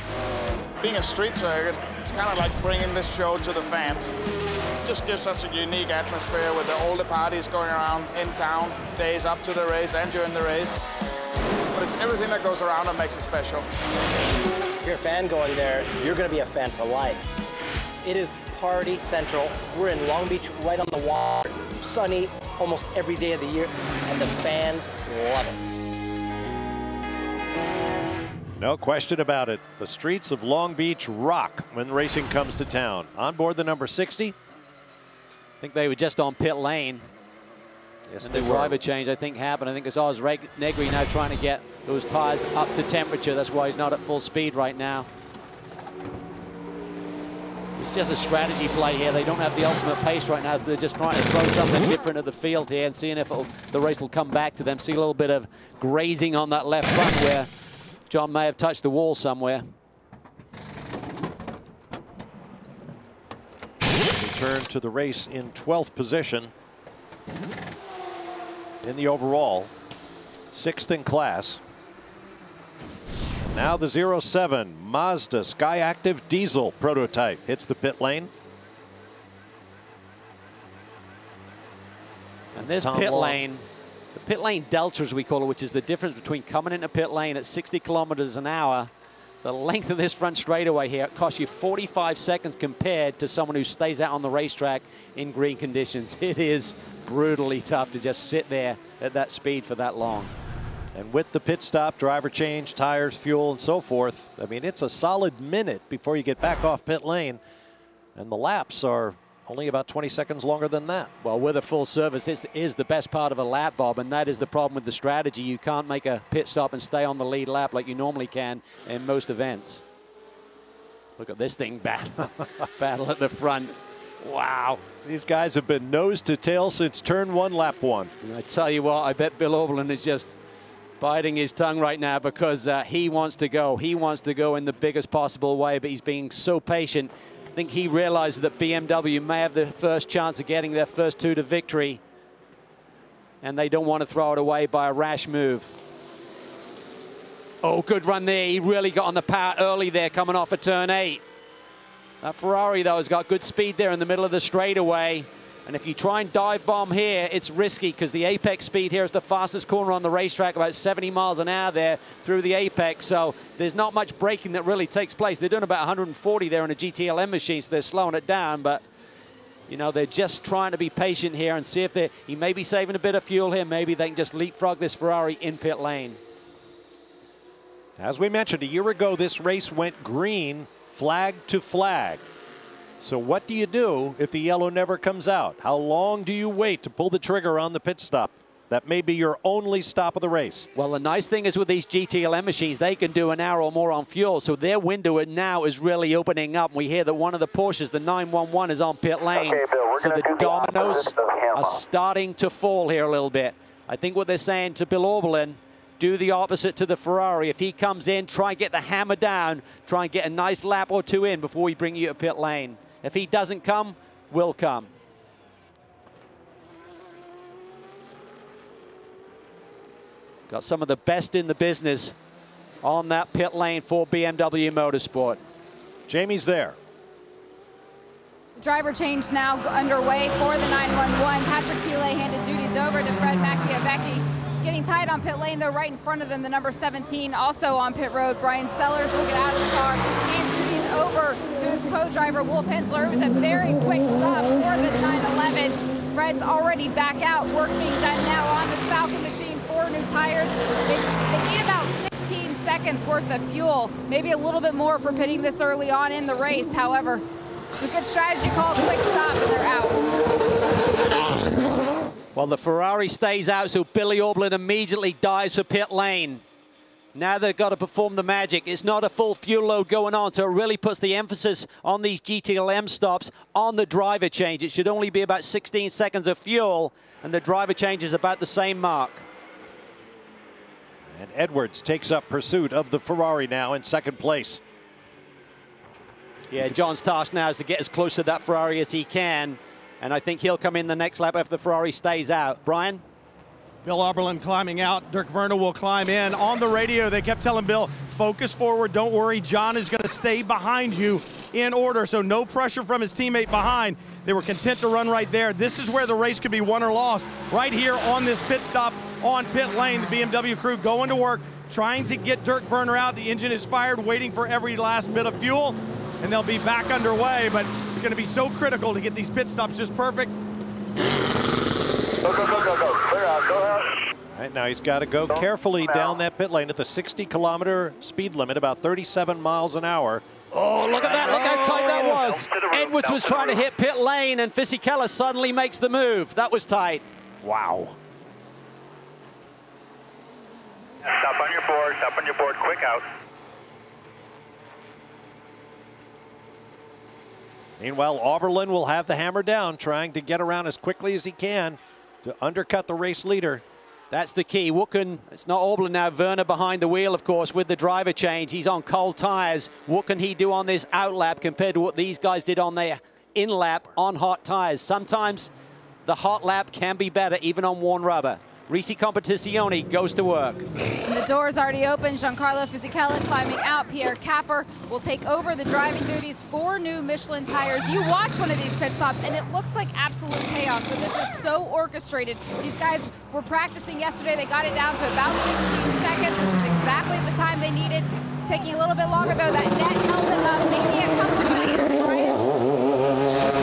Being a street circuit, it's kind of like bringing this show to the fans. It just gives such a unique atmosphere with all the parties going around in town, days up to the race and during the race. But it's everything that goes around that makes it special. If you're a fan going there, you're going to be a fan for life. It is party central. We're in Long Beach, right on the water, sunny almost every day of the year, and the fans love it. No question about it. The streets of Long Beach rock when racing comes to town. On board the number 60. I think they were just on pit lane. Yes, and the driver change, I think, happened. I think it's Oz Negri now trying to get those tires up to temperature. That's why he's not at full speed right now. It's just a strategy play here. They don't have the ultimate pace right now. They're just trying to throw something different at the field here and seeing if the race will come back to them. See a little bit of grazing on that left front where John may have touched the wall somewhere. Return to the race in 12th position in the overall, 6th in class. Now the 07 Mazda Skyactiv diesel prototype hits the pit lane. And this pit lane, the pit lane delta as we call it, which is the difference between coming into pit lane at 60 kilometers an hour, the length of this front straightaway here, it costs you 45 seconds compared to someone who stays out on the racetrack in green conditions. It is brutally tough to just sit there at that speed for that long. And with the pit stop, driver change, tires, fuel, and so forth, I mean, it's a solid minute before you get back off pit lane. And the laps are only about 20 seconds longer than that. Well, with a full service, this is the best part of a lap, Bob, and that is the problem with the strategy. You can't make a pit stop and stay on the lead lap like you normally can in most events. Look at this thing battle at the front. Wow. These guys have been nose to tail since turn 1, lap 1. And I tell you what, I bet Bill Oberlin is just biting his tongue right now because he wants to go. He wants to go in the biggest possible way, but he's being so patient. I think he realizes that BMW may have the first chance of getting their first two to victory, and they don't want to throw it away by a rash move. Oh, good run there. He really got on the power early there coming off of turn 8. That Ferrari, though, has got good speed there in the middle of the straightaway. And if you try and dive bomb here, it's risky because the apex speed here is the fastest corner on the racetrack, about 70 miles an hour there through the apex. So there's not much braking that really takes place. They're doing about 140 there in a GTLM machine, so they're slowing it down. But, you know, they're just trying to be patient here and see if he may be saving a bit of fuel here. Maybe they can just leapfrog this Ferrari in pit lane. As we mentioned, a year ago, this race went green, flag to flag. So what do you do if the yellow never comes out? How long do you wait to pull the trigger on the pit stop? That may be your only stop of the race. Well, the nice thing is with these GTLM machines, they can do an hour or more on fuel. So their window now is really opening up. We hear that one of the Porsches, the 911, is on pit lane. Okay, Bill, so the dominoes are starting to fall here a little bit. I think what they're saying to Bill Oberlin, do the opposite to the Ferrari. If he comes in, try and get the hammer down. Try and get a nice lap or two in before we bring you to pit lane. If he doesn't come, we'll come. Got some of the best in the business on that pit lane for BMW Motorsport. Jamie's there. The driver change now underway for the 911. Patrick Pilet handed duties over to Fred Machiavecchi. It's getting tight on pit lane, though. Right in front of them, the number 17, also on pit road. Brian Sellers will get out of the car, hand duties over to his co-driver, Wolf Hensler. It was a very quick stop for the 911. Fred's already back out. Work being done now on this Falken machine. 4 new tires. They need about 16 seconds worth of fuel, maybe a little bit more for pitting this early on in the race. However, it's a good strategy called quick stop, and they're out. Well, the Ferrari stays out, so Billy Oberlin immediately dives for pit lane. Now they've got to perform the magic. It's not a full fuel load going on, so it really puts the emphasis on these GTLM stops on the driver change. It should only be about 16 seconds of fuel, and the driver change is about the same mark. And Edwards takes up pursuit of the Ferrari now in second place. Yeah, John's task now is to get as close to that Ferrari as he can, and I think he'll come in the next lap if the Ferrari stays out. Brian? Bill Oberlin climbing out. Dirk Werner will climb in. On the radio, they kept telling Bill, focus forward, don't worry. John is going to stay behind you in order, so no pressure from his teammate behind. They were content to run right there. This is where the race could be won or lost. Right here on this pit stop on pit lane, the BMW crew going to work, trying to get Dirk Werner out. The engine is fired, waiting for every last bit of fuel, and they'll be back underway, but it's going to be so critical to get these pit stops just perfect. Go. Clear out, go out. Right now he's got to go carefully down that pit lane at the 60-kilometer speed limit, about 37 miles an hour. Oh, look at that. Look how tight that was. Edwards was trying to hit pit lane, and Fisichella suddenly makes the move. That was tight. Wow. Stop on your board, quick out. Meanwhile, Oberlin will have the hammer down, trying to get around as quickly as he can to undercut the race leader. That's the key. It's not Oberlin now. Werner behind the wheel, of course, with the driver change. He's on cold tires. What can he do on this outlap compared to what these guys did on their in-lap on hot tires? Sometimes the hot lap can be better, even on worn rubber. Risi Competizione goes to work. The door's already open. Giancarlo Fisichella climbing out. Pierre Capper will take over the driving duties. 4 new Michelin tires. You watch one of these pit stops, and it looks like absolute chaos, but this is so orchestrated. These guys were practicing yesterday. They got it down to about 16 seconds, which is exactly the time they needed. It's taking a little bit longer, though. That net held them up maybe a couple seconds.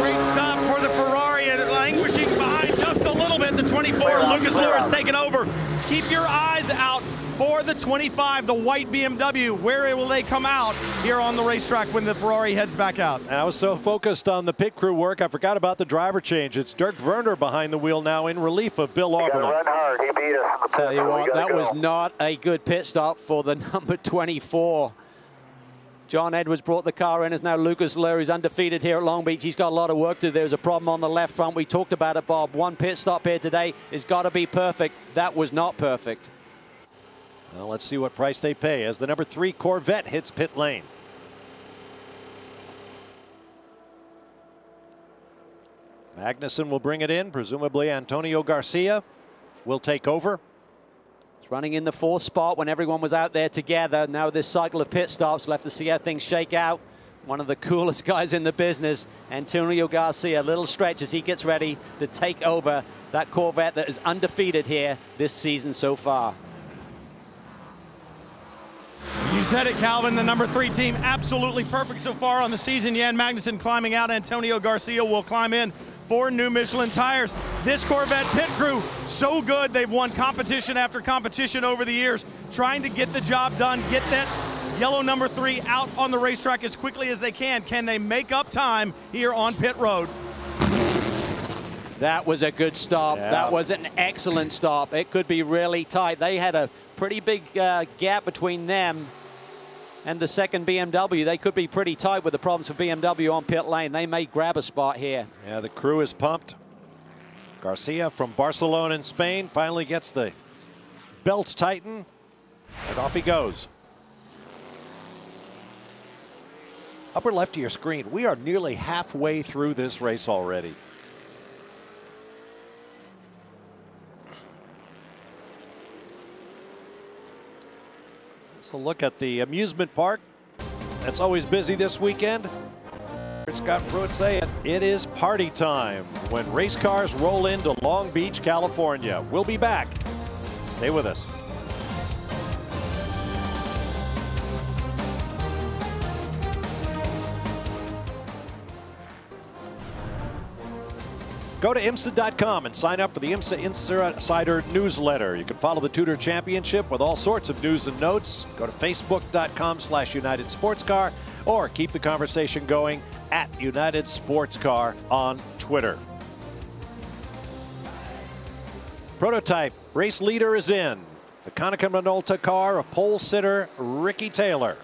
Great stop for the Ferrari, and languishing behind just a little bit. The 24, Lucas Luhr taken over. Keep your eyes out for the 25, the white BMW. Where will they come out here on the racetrack when the Ferrari heads back out? And I was so focused on the pit crew work, I forgot about the driver change. It's Dirk Werner behind the wheel now in relief of Bill Oberlin. Run hard. He beat us. Tell you what, that was not a good pit stop for the number 24. John Edwards brought the car in as now Lucas Luhr is undefeated here at Long Beach. He's got a lot of work to do. There's a problem on the left front. We talked about it, Bob. One pit stop here today has got to be perfect. That was not perfect. Well, let's see what price they pay as the number 3 Corvette hits pit lane. Magnussen will bring it in. Presumably Antonio Garcia will take over. It's running in the 4th spot when everyone was out there together. Now this cycle of pit stops, left to see how things shake out. One of the coolest guys in the business, Antonio Garcia, a little stretch as he gets ready to take over that Corvette that is undefeated here this season so far. You said it, Calvin. The number 3 team absolutely perfect so far on the season. Jan Magnussen climbing out. Antonio Garcia will climb in. 4 new Michelin tires. This Corvette pit crew, so good. They've won competition after competition over the years, trying to get the job done, get that yellow number 3 out on the racetrack as quickly as they can. Can they make up time here on pit road? That was a good stop. Yeah. That was an excellent stop. It could be really tight. They had a pretty big gap between them and the second BMW. They could be pretty tight with the problems for BMW on pit lane. They may grab a spot here. Yeah, the crew is pumped. Garcia from Barcelona in Spain finally gets the belts tightened, and off he goes. Upper left of your screen, we are nearly halfway through this race already. So look at the amusement park. That's always busy this weekend. Scott Pruitt saying it is party time when race cars roll into Long Beach, California. We'll be back. Stay with us. Go to IMSA.com and sign up for the IMSA Insider newsletter. You can follow the TUDOR Championship with all sorts of news and notes. Go to Facebook.com/United SportsCar or keep the conversation going at United SportsCar on Twitter. Prototype race leader is in. The Konica Minolta car of pole sitter Ricky Taylor.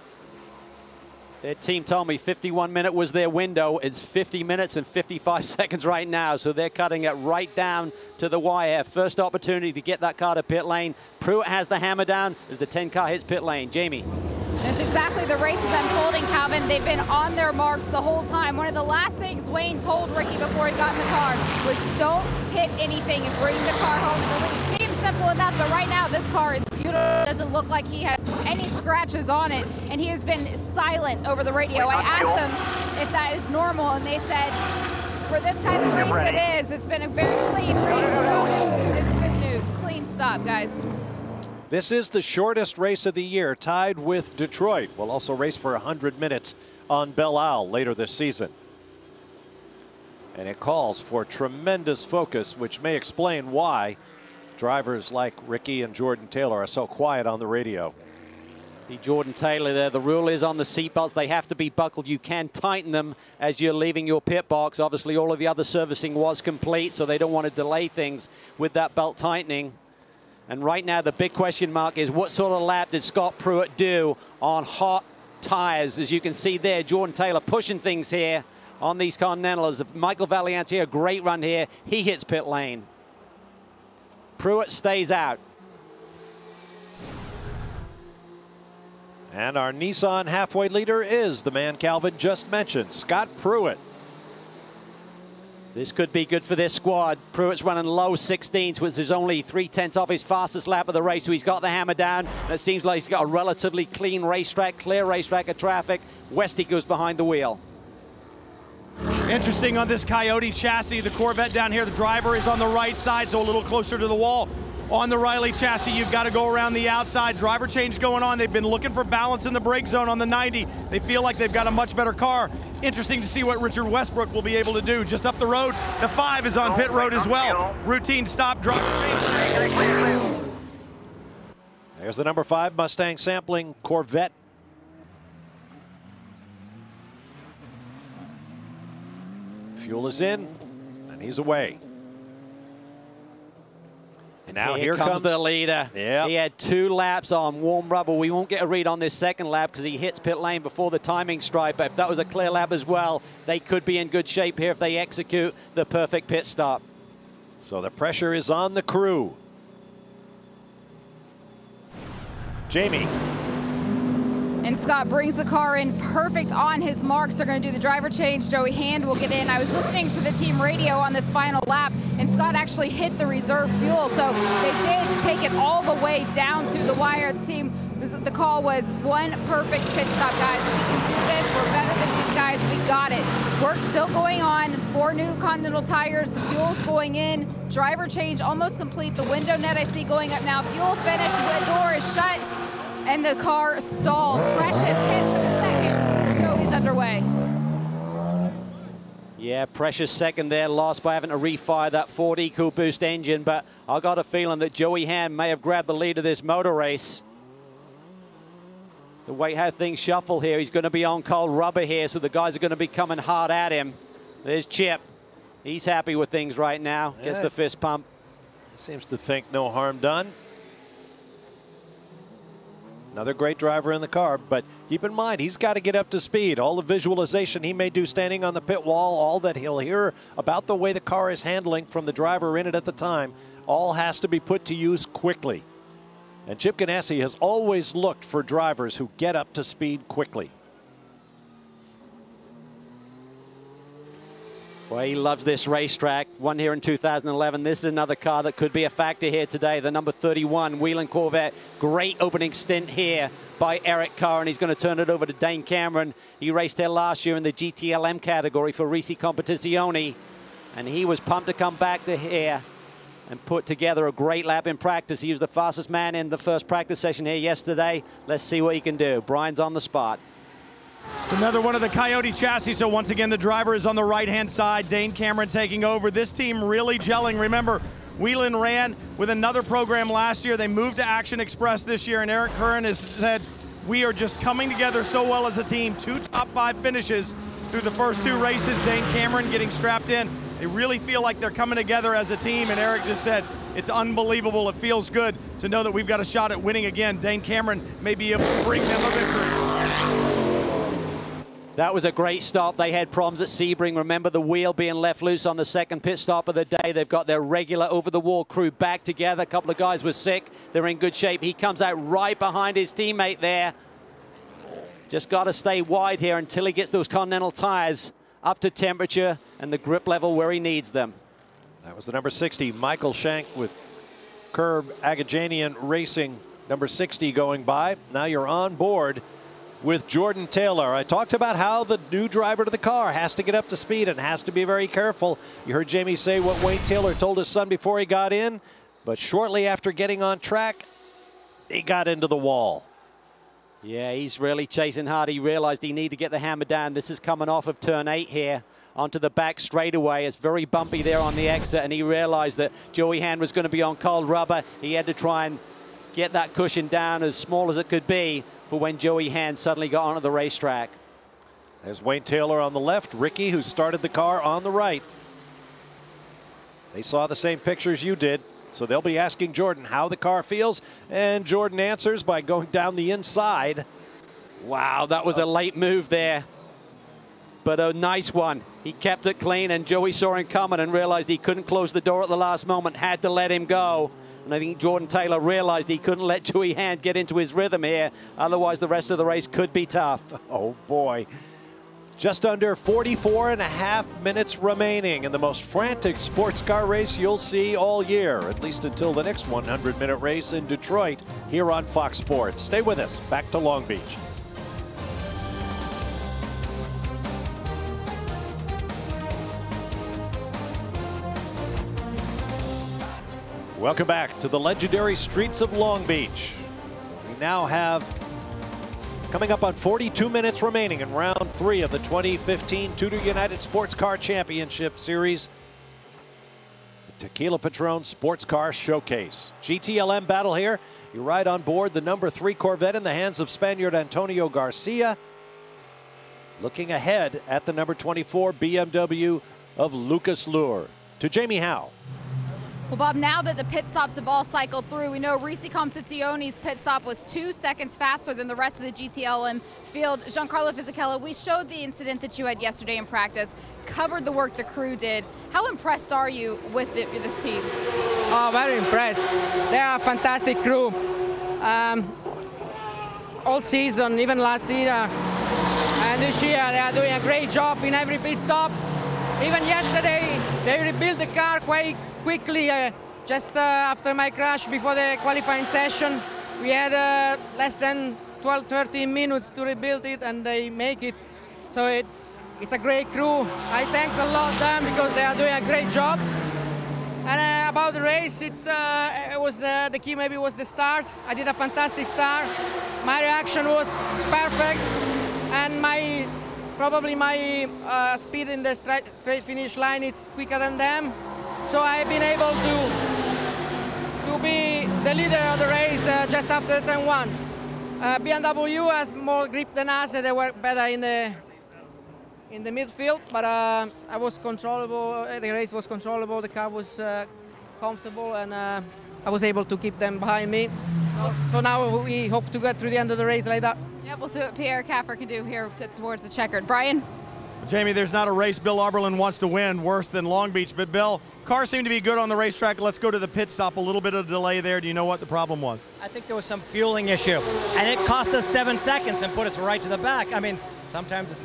Their team told me 51-minute was their window. It's 50 minutes and 55 seconds right now, so they're cutting it right down to the wire. First opportunity to get that car to pit lane. Pruitt has the hammer down as the 10 car hits pit lane. Jamie. That's exactly the race is unfolding, Calvin. They've been on their marks the whole time. One of the last things Wayne told Ricky before he got in the car was don't hit anything and bring the car home to the lead. Seems simple enough, but right now this car is beautiful. Doesn't look like he has any scratches on it, and he has been silent over the radio. I asked him if that is normal, and they said for this kind of race it is. It's been a very clean race. It's good news. Clean stop, guys. This is the shortest race of the year, tied with Detroit. We'll also race for 100 minutes on Belle Isle later this season. And it calls for tremendous focus, which may explain why drivers like Ricky and Jordan Taylor are so quiet on the radio. Jordan Taylor there. The rule is on the seatbelts, they have to be buckled. You can tighten them as you're leaving your pit box. Obviously, all of the other servicing was complete, so they don't want to delay things with that belt tightening. And right now, the big question mark is what sort of lap did Scott Pruitt do on hot tires? As you can see there, Jordan Taylor pushing things here on these Continentals. Michael Valiante, a great run here. He hits pit lane. Pruitt stays out. And our Nissan halfway leader is the man Calvin just mentioned, Scott Pruitt. This could be good for this squad. Pruitt's running low 16s, which is only 3/10 off his fastest lap of the race, so he's got the hammer down. It seems like he's got a relatively clean racetrack, clear racetrack of traffic. Westy goes behind the wheel. Interesting on this Coyote chassis, the Corvette down here, the driver is on the right side, so a little closer to the wall. On the Riley chassis, you've got to go around the outside. Driver change going on. They've been looking for balance in the brake zone on the 90. They feel like they've got a much better car. Interesting to see what Richard Westbrook will be able to do. Just up the road, the 5 is on pit road as well. Routine stop, driver change. There's the number 5 Mustang sampling Corvette. Fuel is in, and he's away. And now here comes the leader. Yeah. He had 2 laps on warm rubber. We won't get a read on this second lap because he hits pit lane before the timing stripe. But if that was a clear lap as well, they could be in good shape here if they execute the perfect pit stop. So the pressure is on the crew. Jamie. And Scott brings the car in perfect on his marks. They're going to do the driver change. Joey Hand will get in. I was listening to the team radio on this final lap, and Scott actually hit the reserve fuel. So they did take it all the way down to the wire. The call was one perfect pit stop, guys. We can do this. We're better than these guys. We got it. Work's still going on. 4 new Continental tires. The fuel's going in. Driver change almost complete. The window net I see going up now. Fuel finished. The door is shut. And the car stalled. Precious hit for the second. Joey's underway. Yeah, precious second there, lost by having to refire that Ford EcoBoost engine. But I got a feeling that Joey Hand may have grabbed the lead of this motor race. The way how things shuffle here, he's going to be on cold rubber here, so the guys are going to be coming hard at him. There's Chip. He's happy with things right now. Gets the fist pump. Seems to think no harm done. Another great driver in the car, but keep in mind, he's got to get up to speed. All the visualization he may do standing on the pit wall, all that he'll hear about the way the car is handling from the driver in it at the time, all has to be put to use quickly. And Chip Ganassi has always looked for drivers who get up to speed quickly. Well, he loves this racetrack. Won here in 2011. This is another car that could be a factor here today. The number 31 Whelen Corvette. Great opening stint here by Eric Carr, and he's going to turn it over to Dane Cameron. He raced here last year in the GTLM category for Risi Competizione, and he was pumped to come back to here and put together a great lap in practice. He was the fastest man in the first practice session here yesterday. Let's see what he can do. Brian's on the spot. It's another one of the Coyote chassis, so once again the driver is on the right-hand side. Dane Cameron taking over. This team really gelling. Remember, Whelen ran with another program last year. They moved to Action Express this year, and Eric Curran has said, we are just coming together so well as a team. 2 top 5 finishes through the first 2 races. Dane Cameron getting strapped in. They really feel like they're coming together as a team, and Eric just said, it's unbelievable. It feels good to know that we've got a shot at winning again. Dane Cameron may be able to bring them a victory. That was a great stop. They had problems at Sebring. Remember the wheel being left loose on the second pit stop of the day. They've got their regular over-the-wall crew back together. A couple of guys were sick. They're in good shape. He comes out right behind his teammate there. Just got to stay wide here until he gets those Continental tires up to temperature and the grip level where he needs them. That was the number 60, Michael Shank with Curb Agajanian Racing, number 60 going by. Now you're on board with Jordan Taylor. I talked about how the new driver to the car has to get up to speed and has to be very careful. You heard Jamie say what Wayne Taylor told his son before he got in, but shortly after getting on track, he got into the wall. Yeah, he's really chasing hard. He realized he needed to get the hammer down. This is coming off of turn 8 here onto the back straightaway. It's very bumpy there on the exit, and he realized that Joey Hand was going to be on cold rubber. He had to try and get that cushion down as small as it could be for when Joey Hand suddenly got onto the racetrack. There's Wayne Taylor on the left, Ricky, who started the car, on the right. They saw the same pictures you did, so they'll be asking Jordan how the car feels, and Jordan answers by going down the inside. Wow, that was a late move there, but a nice one. He kept it clean, and Joey saw him coming and realized he couldn't close the door at the last moment, had to let him go. And I think Jordan Taylor realized he couldn't let Joey Hand get into his rhythm here, otherwise the rest of the race could be tough. Oh boy. Just under 44.5 minutes remaining in the most frantic sports car race you'll see all year, at least until the next 100-minute race in Detroit here on Fox Sports. Stay with us. Back to Long Beach. Welcome back to the legendary streets of Long Beach. We now have, coming up on 42 minutes remaining in round 3 of the 2015 Tudor United Sports Car Championship Series, the Tequila Patrón Sports Car Showcase. GTLM battle here. You ride on board the number 3 Corvette in the hands of Spaniard Antonio Garcia, looking ahead at the number 24 BMW of Lucas Luhr. To Jamie Howe. Well, Bob, now that the pit stops have all cycled through, we know Risi Competizioni's pit stop was 2 seconds faster than the rest of the GTLM field. Giancarlo Fisichella, we showed the incident that you had yesterday in practice, covered the work the crew did. How impressed are you with this team? Oh, very impressed. They are a fantastic crew. All season, even last year and this year, they are doing a great job in every pit stop. Even yesterday, they rebuilt the car quite quickly, just after my crash before the qualifying session. We had less than 12-13 minutes to rebuild it, and they make it. So it's a great crew. I thanks a lot them because they are doing a great job. And about the race, it was the key maybe was the start. I did a fantastic start. My reaction was perfect, and probably my speed in the straight finish line, it's quicker than them. So I've been able to be the leader of the race just after turn 1. BMW has more grip than us. They were better in the midfield, but I was controllable. The race was controllable. The car was comfortable, and I was able to keep them behind me. So now we hope to get through the end of the race like that. Yeah, we'll see what Pierre Caffer can do here towards the checkered. Brian? Jamie, there's not a race Bill Arberlin wants to win worse than Long Beach, but Bill, cars seem to be good on the racetrack. Let's go to the pit stop. A little bit of delay there. Do you know what the problem was? I think there was some fueling issue, and it cost us 7 seconds and put us right to the back. I mean, sometimes it's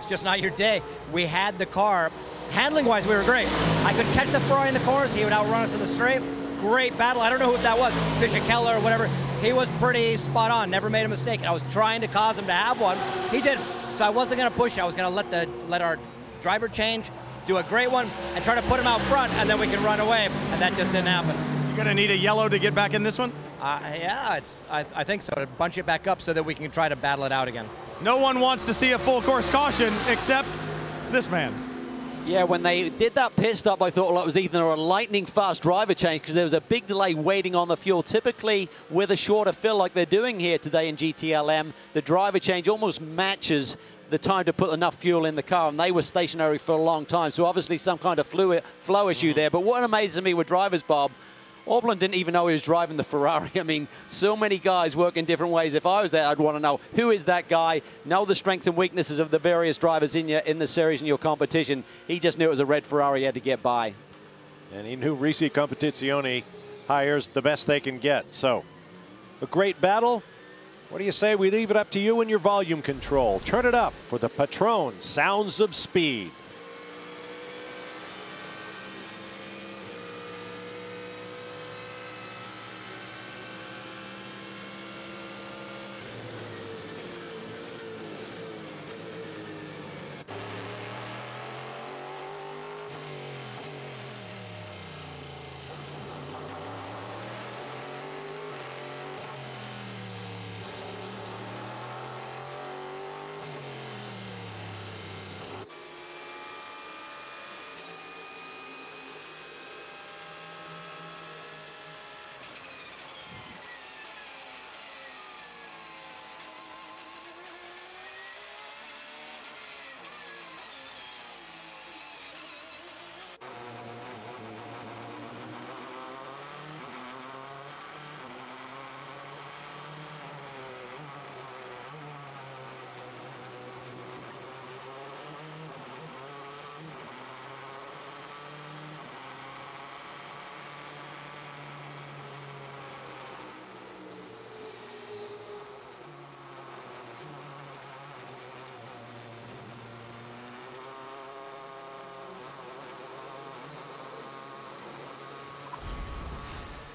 just not your day. We had the car. Handling-wise, we were great. I could catch the Ferrari in the corners. He would outrun us in the straight. Great battle. I don't know who that was, Fisichella or whatever. He was pretty spot on, never made a mistake. I was trying to cause him to have one. He didn't. So I wasn't going to push. I was going to let our driver change, do a great one, and try to put him out front, and then we can run away. And that just didn't happen. You're going to need a yellow to get back in this one? Yeah, I think so, to bunch it back up so that we can try to battle it out again. No one wants to see a full course caution except this man. Yeah, when they did that pit stop, I thought, well, it was either a lightning fast driver change because there was a big delay waiting on the fuel. Typically, with a shorter fill like they're doing here today in GTLM, the driver change almost matches the time to put enough fuel in the car, and they were stationary for a long time. So obviously some kind of flow issue there. But what amazes me with drivers, Bob, Arberlin didn't even know he was driving the Ferrari. I mean, so many guys work in different ways. If I was there, I'd want to know, who is that guy? Know the strengths and weaknesses of the various drivers in the series and your competition. He just knew it was a red Ferrari he had to get by. And he knew Risi Competizioni hires the best they can get. So, a great battle. What do you say we leave it up to you and your volume control? Turn it up for the Patrón Sounds of Speed.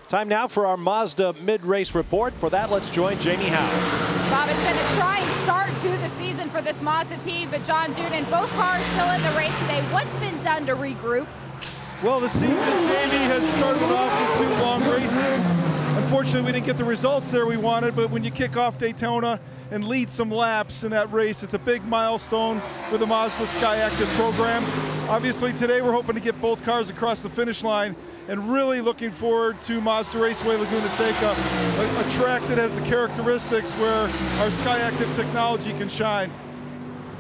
Time now for our Mazda mid-race report. For that, let's join Jamie Howe. Bob, it's been a trying start to the season for this Mazda team, but John Doonan, both cars still in the race today. What's been done to regroup? Well, the season, Jamie, has started off with 2 long races. Unfortunately, we didn't get the results there we wanted, but when you kick off Daytona and lead some laps in that race, it's a big milestone for the Mazda SkyActiv program. Obviously, today we're hoping to get both cars across the finish line, and really looking forward to Mazda Raceway Laguna Seca, a track that has the characteristics where our SkyActiv technology can shine.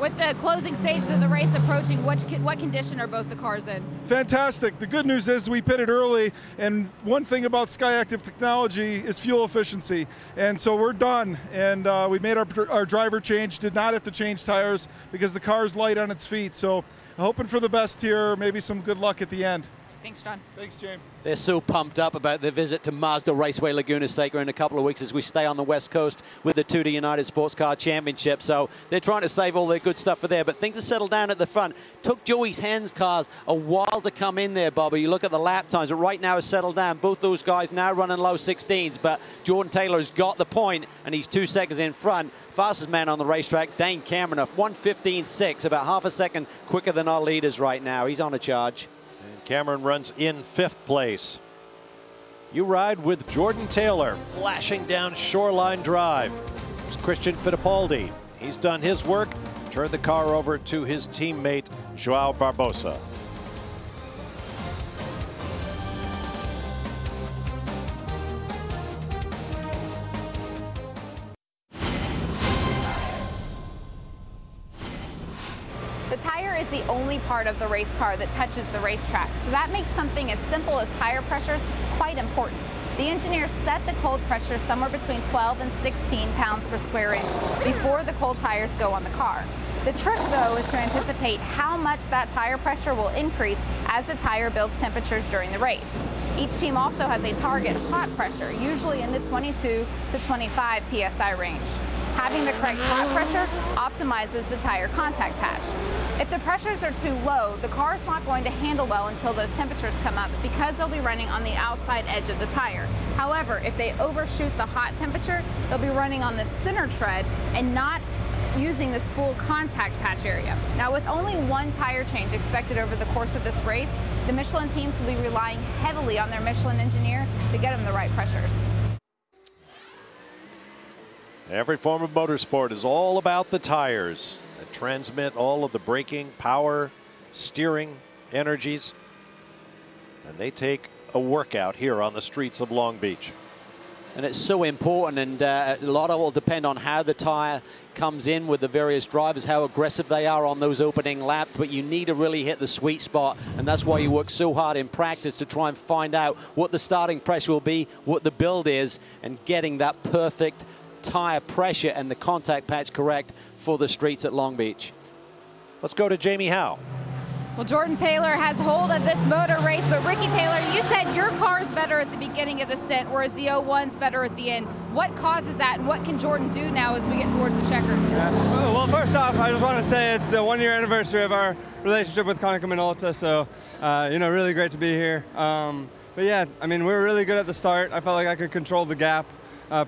With the closing stages of the race approaching, what condition are both the cars in? Fantastic. The good news is we pitted early, and one thing about SkyActiv technology is fuel efficiency. And so we're done, and we made our driver change, did not have to change tires because the car's light on its feet. So hoping for the best here, maybe some good luck at the end. Thanks, John. Thanks, James. They're so pumped up about their visit to Mazda Raceway Laguna Seca in a couple of weeks as we stay on the West Coast with the TUDOR United SportsCar Championship. So they're trying to save all their good stuff for there, but things have settled down at the front. Took Joey's Hands cars a while to come in there, Bobby. You look at the lap times, but right now it's settled down. Both those guys now running low 16s, but Jordan Taylor has got the point, and he's 2 seconds in front. Fastest man on the racetrack, Dane Cameron, 1:15.6, about half a second quicker than our leaders right now. He's on a charge. Cameron runs in 5th place. You ride with Jordan Taylor flashing down Shoreline Drive. It's Christian Fittipaldi. He's done his work. Turned the car over to his teammate, Joao Barbosa. The tire is the only part of the race car that touches the racetrack, so that makes something as simple as tire pressures quite important. The engineers set the cold pressure somewhere between 12 and 16 pounds per square inch before the cold tires go on the car. The trick, though, is to anticipate how much that tire pressure will increase as the tire builds temperatures during the race. Each team also has a target hot pressure, usually in the 22 to 25 psi range. Having the correct hot pressure optimizes the tire contact patch. If the pressures are too low, the car is not going to handle well until those temperatures come up because they'll be running on the outside edge of the tire. However, if they overshoot the hot temperature, they'll be running on the center tread and not using this full contact patch area. Now, with only 1 tire change expected over the course of this race, the Michelin teams will be relying heavily on their Michelin engineer to get them the right pressures. Every form of motorsport is all about the tires that transmit all of the braking, power, steering energies. And they take a workout here on the streets of Long Beach. And it's so important, and a lot of it will depend on how the tire comes in with the various drivers, how aggressive they are on those opening laps, but you need to really hit the sweet spot, and that's why you work so hard in practice to try and find out what the starting pressure will be, what the build is, and getting that perfect tire pressure and the contact patch correct for the streets at Long Beach. Let's go to Jamie Howe. Well, Jordan Taylor has hold of this motor race, but Ricky Taylor, you said your car's better at the beginning of the stint, whereas the 01's better at the end. What causes that, and what can Jordan do now as we get towards the checkered? Yeah. Well, first off, I just want to say it's the 1-year anniversary of our relationship with Konica Minolta, so, you know, really great to be here. But yeah, I mean, we were really good at the start. I felt like I could control the gap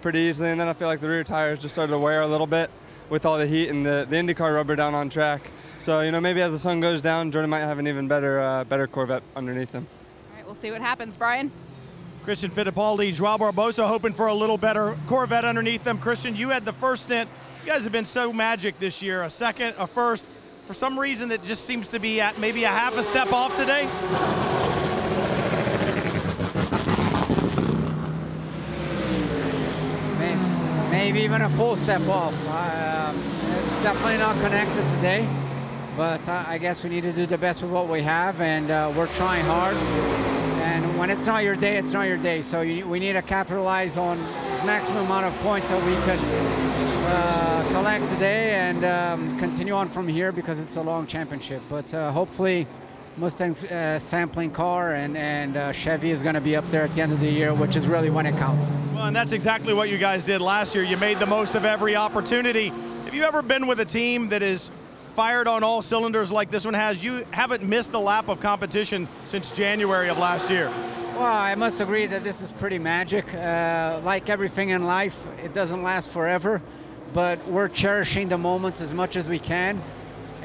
pretty easily, and then I feel like the rear tires just started to wear a little bit with all the heat and the IndyCar rubber down on track. So, you know, maybe as the sun goes down, Jordan might have an even better Corvette underneath him. All right, we'll see what happens. Brian? Christian Fittipaldi, Joao Barbosa hoping for a little better Corvette underneath them. Christian, you had the first stint. You guys have been so magic this year. A second, a first. For some reason, it just seems to be at maybe a half a step off today. Maybe even a full step off. It's definitely not connected today, but I guess we need to do the best with what we have, and we're trying hard. And when it's not your day, it's not your day. So we need to capitalize on the maximum amount of points that we could collect today and continue on from here because it's a long championship. But hopefully Mustang's sampling car and Chevy is going to be up there at the end of the year, which is really when it counts. Well, and that's exactly what you guys did last year. You made the most of every opportunity. Have you ever been with a team that is fired on all cylinders like this one has? You haven't missed a lap of competition since January of last year. Well, I must agree that this is pretty magic. Like everything in life, it doesn't last forever, but we're cherishing the moment as much as we can.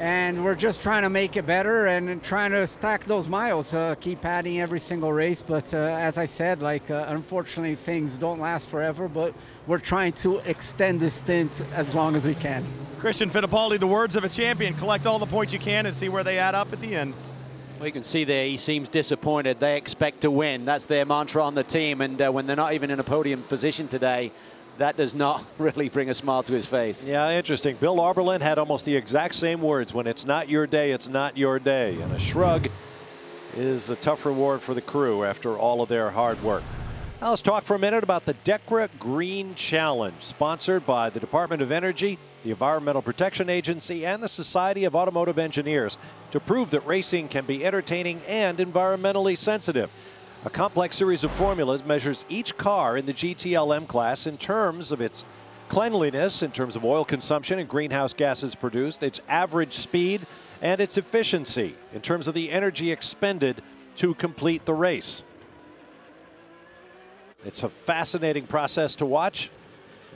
And we're just trying to make it better and trying to stack those miles, keep adding every single race. But as I said, like unfortunately things don't last forever, but we're trying to extend this stint as long as we can. Christian Fittipaldi, the words of a champion: collect all the points you can and see where they add up at the end. Well, you can see there he seems disappointed. They expect to win. That's their mantra on the team. And when they're not even in a podium position today, that does not really bring a smile to his face. Yeah, interesting. Bill Auberlen had almost the exact same words. When it's not your day, it's not your day. And a shrug is a tough reward for the crew after all of their hard work. Now let's talk for a minute about the DECRA Green Challenge, sponsored by the Department of Energy, the Environmental Protection Agency, and the Society of Automotive Engineers, to prove that racing can be entertaining and environmentally sensitive. A complex series of formulas measures each car in the GTLM class in terms of its cleanliness, in terms of oil consumption and greenhouse gases produced, its average speed, and its efficiency in terms of the energy expended to complete the race. It's a fascinating process to watch,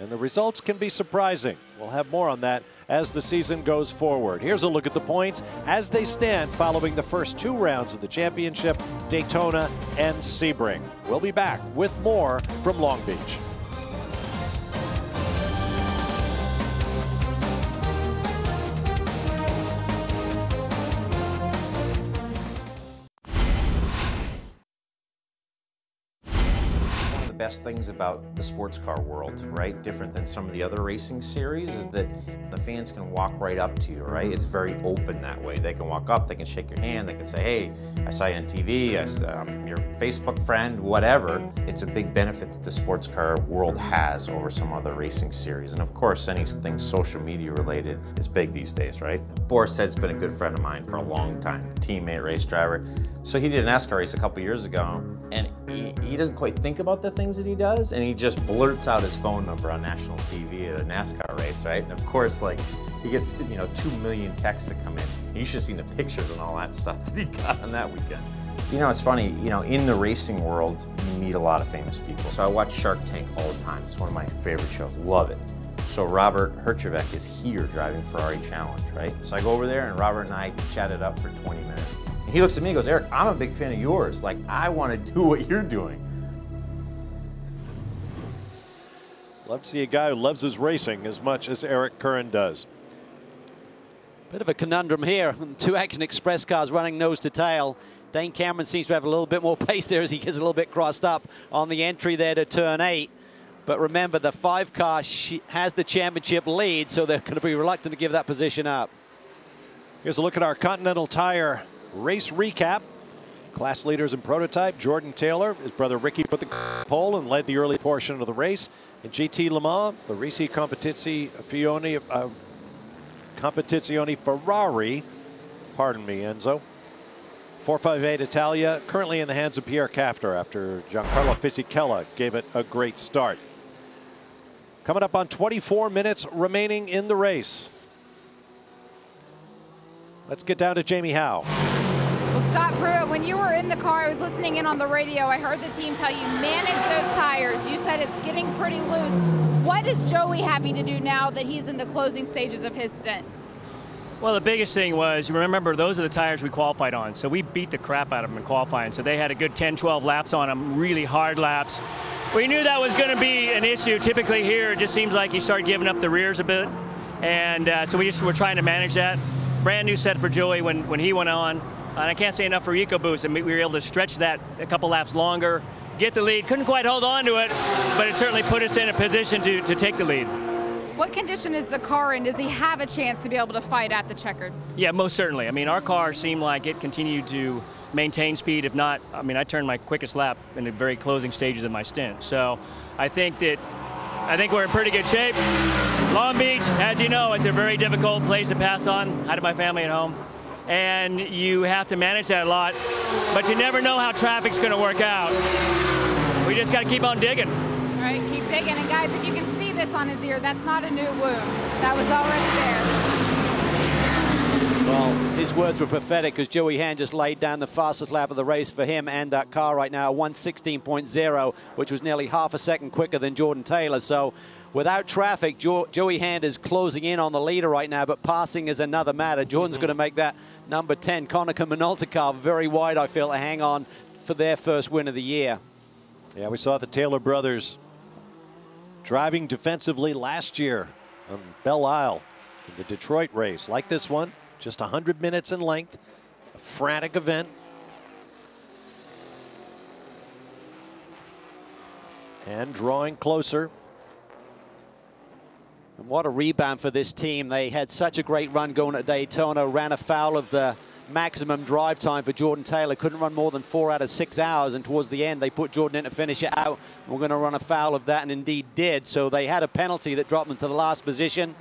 and the results can be surprising. We'll have more on that as the season goes forward. Here's a look at the points as they stand following the first 2 rounds of the championship, Daytona and Sebring. We'll be back with more from Long Beach. Best things about the sports car world, right? Different than some of the other racing series is that the fans can walk right up to you, right? It's very open that way. They can walk up, they can shake your hand, they can say, hey, I saw you on TV, I'm your Facebook friend, whatever. It's a big benefit that the sports car world has over some other racing series. And of course, anything social media related is big these days, right? Boris Said's been a good friend of mine for a long time, teammate, race driver. So he did an NASCAR race a couple years ago, and he doesn't quite think about the things that he does, and he just blurts out his phone number on national TV at a NASCAR race, right? And of course, like, he gets, 2 million texts that come in. You should have seen the pictures and all that stuff that he got on that weekend. It's funny, in the racing world, you meet a lot of famous people. So I watch Shark Tank all the time. It's one of my favorite shows, love it. So Robert Herjavec is here driving Ferrari Challenge, right? So I go over there, and Robert and I chatted up for 20 minutes. And he looks at me and goes, Eric, I'm a big fan of yours. Like, I want to do what you're doing. Love to see a guy who loves his racing as much as Eric Curran does. Bit of a conundrum here. 2 Action Express cars running nose to tail. Dane Cameron seems to have a little bit more pace there as he gets a little bit crossed up on the entry there to turn 8. But remember, the 5 car has the championship lead, so they're going to be reluctant to give that position up. Here's a look at our Continental Tire race recap. Class leaders in prototype, Jordan Taylor. His brother Ricky put the pole and led the early portion of the race. In GT Le Mans, the Risi Competizione Ferrari, pardon me, Enzo. 458 Italia, currently in the hands of Pierre Cafter after Giancarlo Fisichella gave it a great start. Coming up on 24 minutes remaining in the race. Let's get down to Jamie Howe. Well, Scott Pruitt, when you were in the car, I was listening in on the radio. I heard the team tell you manage those tires. You said it's getting pretty loose. What is Joey having to do now that he's in the closing stages of his stint? Well, the biggest thing was, you remember, those are the tires we qualified on. So we beat the crap out of them in qualifying. So they had a good 10, 12 laps on them, really hard laps. We knew that was going to be an issue. Typically here, it just seems like you start giving up the rears a bit. And so we just were trying to manage that. Brand new set for Joey when he went on. And I can't say enough for EcoBoost. I mean, we were able to stretch that a couple laps longer, get the lead. Couldn't quite hold on to it, but it certainly put us in a position to take the lead. What condition is the car in? Does he have a chance to be able to fight at the checkered? Yeah, most certainly. I mean, our car seemed like it continued to maintain speed. If not, I mean, I turned my quickest lap in the very closing stages of my stint. So I think we're in pretty good shape. Long Beach, as you know, it's a very difficult place to pass on. I had my family at home. And you have to manage that a lot, but you never know how traffic's going to work out. We just got to keep on digging. All right, keep digging. And guys, if you can see this on his ear, that's not a new wound. That was already there. Well, his words were prophetic because Joey Hand just laid down the fastest lap of the race for him and that car right now, 1:16.0, which was nearly half a second quicker than Jordan Taylor. So without traffic, Joey Hand is closing in on the leader right now, but passing is another matter. Jordan's going to make that number 10 Konica Minolta car very wide, I feel, to hang on for their first win of the year. Yeah, we saw the Taylor brothers driving defensively last year on Belle Isle in the Detroit race. Like this one, just 100 minutes in length, a frantic event. And drawing closer. And what a rebound for this team. They had such a great run going at Daytona, ran afoul of the maximum drive time for Jordan Taylor. Couldn't run more than 4 out of 6 hours, and towards the end they put Jordan in to finish it out. We're going to run afoul of that, and indeed did. So they had a penalty that dropped them to the last position.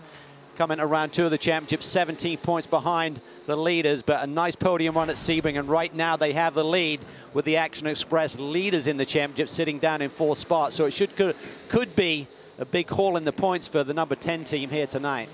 Coming to round 2 of the championship, 17 points behind the leaders, but a nice podium run at Sebring, and right now they have the lead with the Action Express leaders in the championship sitting down in 4th spot. So it could be a big haul in the points for the number 10 team here tonight.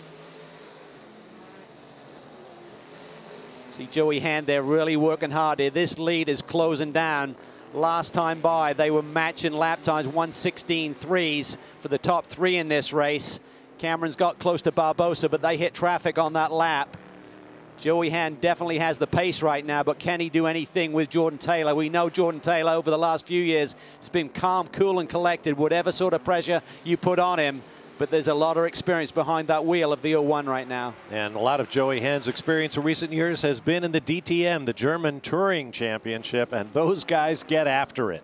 See Joey Hand there really working hard here. This lead is closing down. Last time by, they were matching lap times 1:16.3s for the top 3 in this race. Cameron's got close to Barbosa, but they hit traffic on that lap. Joey Hand definitely has the pace right now, but can he do anything with Jordan Taylor? We know Jordan Taylor over the last few years has been calm, cool, and collected, whatever sort of pressure you put on him. But there's a lot of experience behind that wheel of the 01 right now. And a lot of Joey Hand's experience in recent years has been in the DTM, the German Touring Championship, and those guys get after it.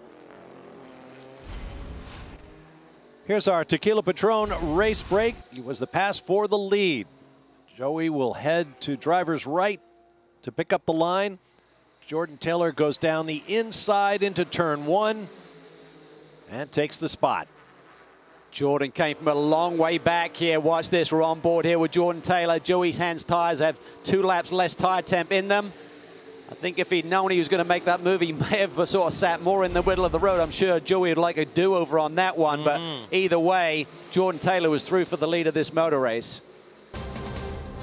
Here's our Tequila Patrón race break. It was the pass for the lead. Joey will head to driver's right to pick up the line. Jordan Taylor goes down the inside into turn 1 and takes the spot. Jordan came from a long way back here. Watch this, we're on board here with Jordan Taylor. Joey Hand's tires have 2 laps less tire temp in them. I think if he'd known he was going to make that move, he may have sort of sat more in the middle of the road. I'm sure Joey would like a do-over on that one, but either way, Jordan Taylor was through for the lead of this motor race.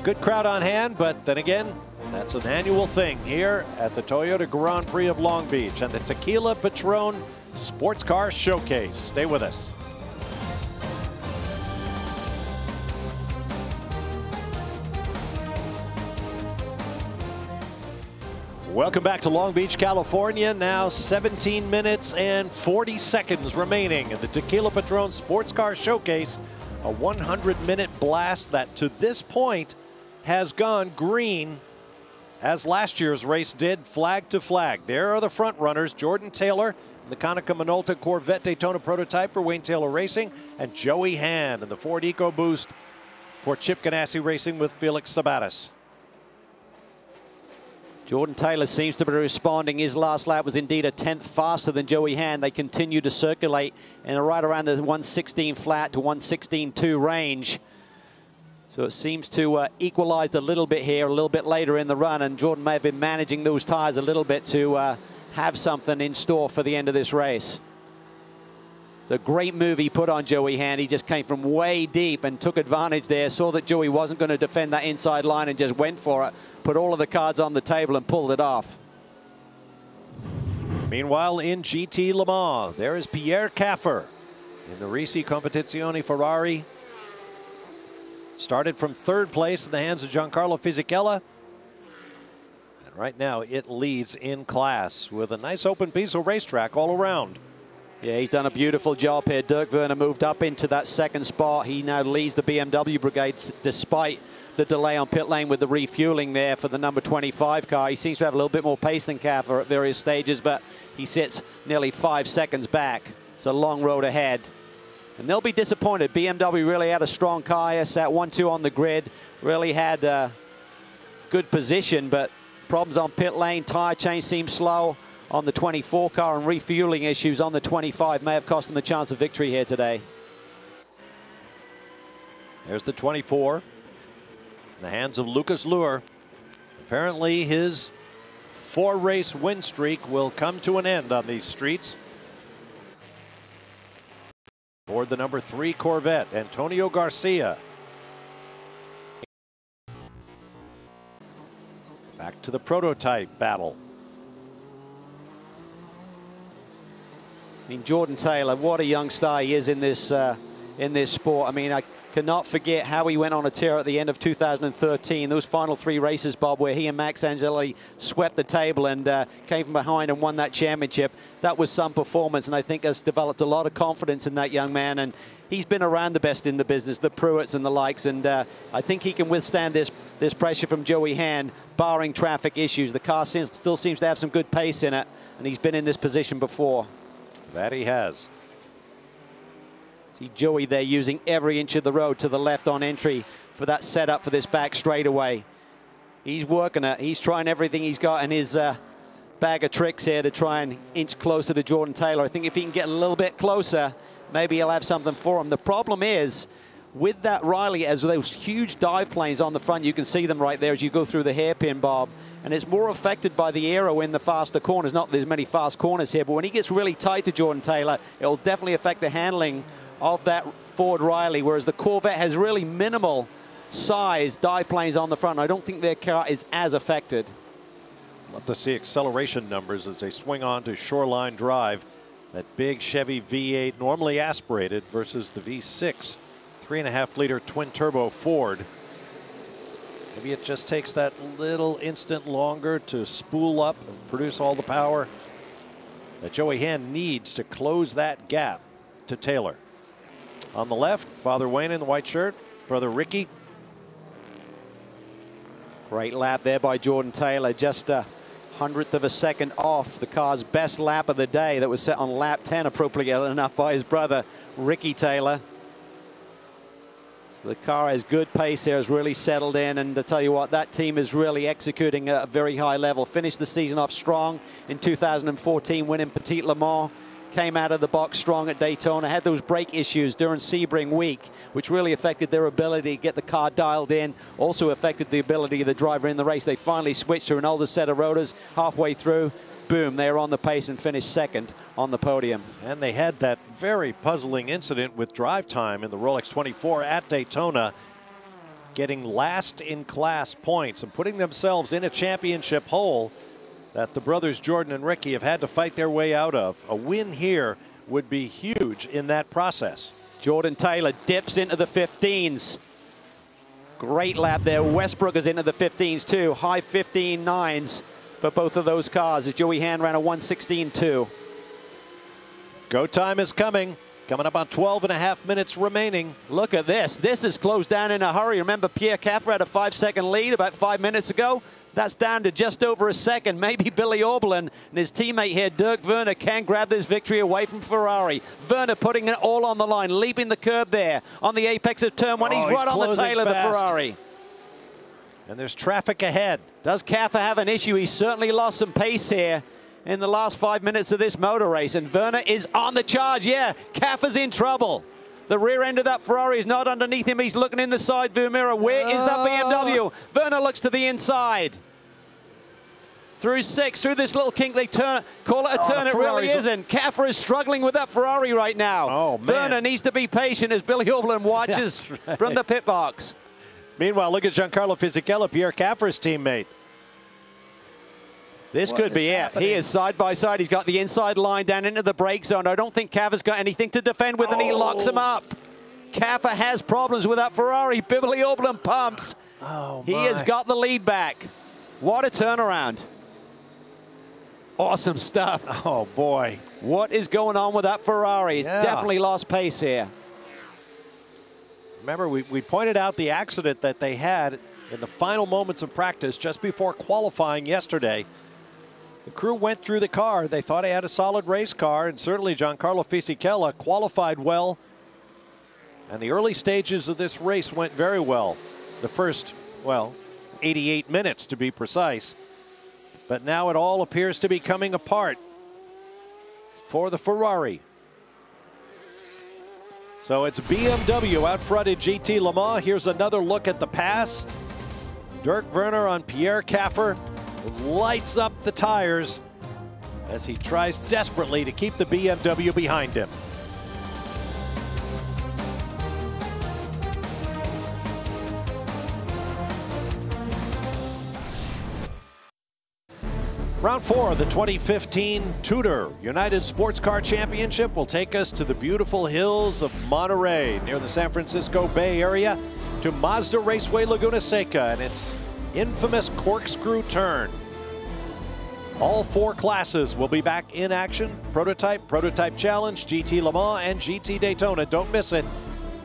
Good crowd on hand, but then again, that's an annual thing here at the Toyota Grand Prix of Long Beach and the Tequila Patrón Sports Car Showcase. Stay with us. Welcome back to Long Beach, California. Now 17 minutes and 40 seconds remaining in the Tequila Patrón Sports Car Showcase. A 100-minute blast that to this point has gone green, as last year's race did, flag to flag. There are the front runners, Jordan Taylor in the Konica Minolta Corvette Daytona prototype for Wayne Taylor Racing, and Joey Hand in the Ford EcoBoost for Chip Ganassi Racing with Felix Sabates. Jordan Taylor seems to be responding. His last lap was indeed a 10th faster than Joey Hand. They continue to circulate and are right around the 1:16 flat to 1:16.2 range. So it seems to equalize a little bit here, a little bit later in the run, and Jordan may have been managing those tires a little bit to have something in store for the end of this race. It's a great move he put on Joey Hand. He just came from way deep and took advantage there, saw that Joey wasn't going to defend that inside line and just went for it, put all of the cards on the table and pulled it off. Meanwhile, in GT Le Mans, there is Pierre Caffer in the Risi Competizione Ferrari. Started from 3rd place in the hands of Giancarlo Fisichella. And right now it leads in class with a nice open piece of racetrack all around. Yeah, he's done a beautiful job here. Dirk Werner moved up into that 2nd spot. He now leads the BMW brigade despite the delay on pit lane with the refueling there for the number 25 car. He seems to have a little bit more pace than Caffer at various stages, but he sits nearly 5 seconds back. It's a long road ahead. And they'll be disappointed. BMW really had a strong car here, sat 1-2 on the grid, really had a good position, but problems on pit lane, tire change seems slow on the 24 car, and refueling issues on the 25 may have cost them the chance of victory here today. There's the 24 in the hands of Lucas Luhr. Apparently his 4-race win streak will come to an end on these streets. Aboard the number 3 Corvette, Antonio Garcia. to the prototype battle. I mean, Jordan Taylor, what a young star he is in this sport. I mean, I cannot forget how he went on a tear at the end of 2013. Those final 3 races, Bob, where he and Max Angeli swept the table and came from behind and won that championship. That was some performance, and I think has developed a lot of confidence in that young man. And he's been around the best in the business, the Pruitts and the likes, and I think he can withstand this pressure from Joey Hand, barring traffic issues. The car still seems to have some good pace in it, and he's been in this position before. That he has. See Joey there using every inch of the road to the left on entry for that setup for this back straightaway. He's working it. He's trying everything he's got in his bag of tricks here to try and inch closer to Jordan Taylor. I think if he can get a little bit closer, maybe he'll have something for him. The problem is, with that Riley, as those huge dive planes on the front, you can see them right there as you go through the hairpin, Bob. And it's more affected by the aero in the faster corners. Not that there's many fast corners here, but when he gets really tight to Jordan Taylor, it'll definitely affect the handling of that Ford Riley, whereas the Corvette has really minimal size dive planes on the front. I don't think their car is as affected. Love to see acceleration numbers as they swing on to Shoreline Drive. That big Chevy V8, normally aspirated, versus the V6, 3.5-liter twin-turbo Ford. Maybe it just takes that little instant longer to spool up and produce all the power that Joey Hand needs to close that gap to Taylor. On the left, Father Wayne in the white shirt, brother Ricky. Great lap there by Jordan Taylor, just a 100th of a second off the car's best lap of the day that was set on lap 10, appropriately enough, by his brother Ricky Taylor. So the car has good pace here, has really settled in, and to tell you what, that team is really executing at a very high level. Finished the season off strong in 2014, winning Petit Le Mans. Came out of the box strong at Daytona, had those brake issues during Sebring week, which really affected their ability to get the car dialed in, also affected the ability of the driver in the race. They finally switched to an older set of rotors halfway through. Boom, they were on the pace and finished second on the podium. And they had that very puzzling incident with drive time in the Rolex 24 at Daytona, getting last in class points and putting themselves in a championship hole that the brothers Jordan and Ricky have had to fight their way out of. A win here would be huge in that process. Jordan Taylor dips into the 15s. Great lap there. Westbrook is into the 15s too. High 15.9s for both of those cars as Joey Hand ran a 1:16.2. Go time is coming. Coming up on 12.5 minutes remaining. Look at this. This is closed down in a hurry. Remember, Pierre Caffer had a 5-second lead about 5 minutes ago. That's down to just over a second. Maybe Billy Oberlin and his teammate here, Dirk Werner, can grab this victory away from Ferrari. Werner putting it all on the line, leaping the curb there on the apex of turn one. He's right on the tail of the Ferrari. And there's traffic ahead. Does Caffer have an issue? He's certainly lost some pace here in the last 5 minutes of this motor race. And Werner is on the charge. Yeah, Caffer's in trouble. The rear end of that Ferrari is not underneath him. He's looking in the side view mirror. Where is that BMW? Werner looks to the inside. Through 6, through this little kink, they call it a turn. It really isn't. Caffer is struggling with that Ferrari right now. Oh, man. Werner needs to be patient as Billy Oberlin watches from the pit box. Meanwhile, look at Giancarlo Fisichella, Pierre Caffer's teammate. This could be it. He is side by side. He's got the inside line down into the brake zone. I don't think Caffer's got anything to defend with, and he locks him up. Caffer has problems with that Ferrari. Billy Oberlin pumps. He has got the lead back. What a turnaround. Awesome stuff. Oh, boy. What is going on with that Ferrari? It's definitely lost pace here. Remember, we pointed out the accident that they had in the final moments of practice just before qualifying yesterday. The crew went through the car. They thought he had a solid race car, and certainly Giancarlo Fisichella qualified well. And the early stages of this race went very well. The first, well, 88 minutes to be precise. But now it all appears to be coming apart for the Ferrari. So it's BMW out front at GT Le Mans. Here's another look at the pass. Dirk Werner on Pierre Caffer lights up the tires as he tries desperately to keep the BMW behind him. Round 4 of the 2015 TUDOR United SportsCar Championship will take us to the beautiful hills of Monterey near the San Francisco Bay Area to Mazda Raceway Laguna Seca and its infamous corkscrew turn. All 4 classes will be back in action: Prototype, Prototype Challenge, GT Le Mans, and GT Daytona. Don't miss it.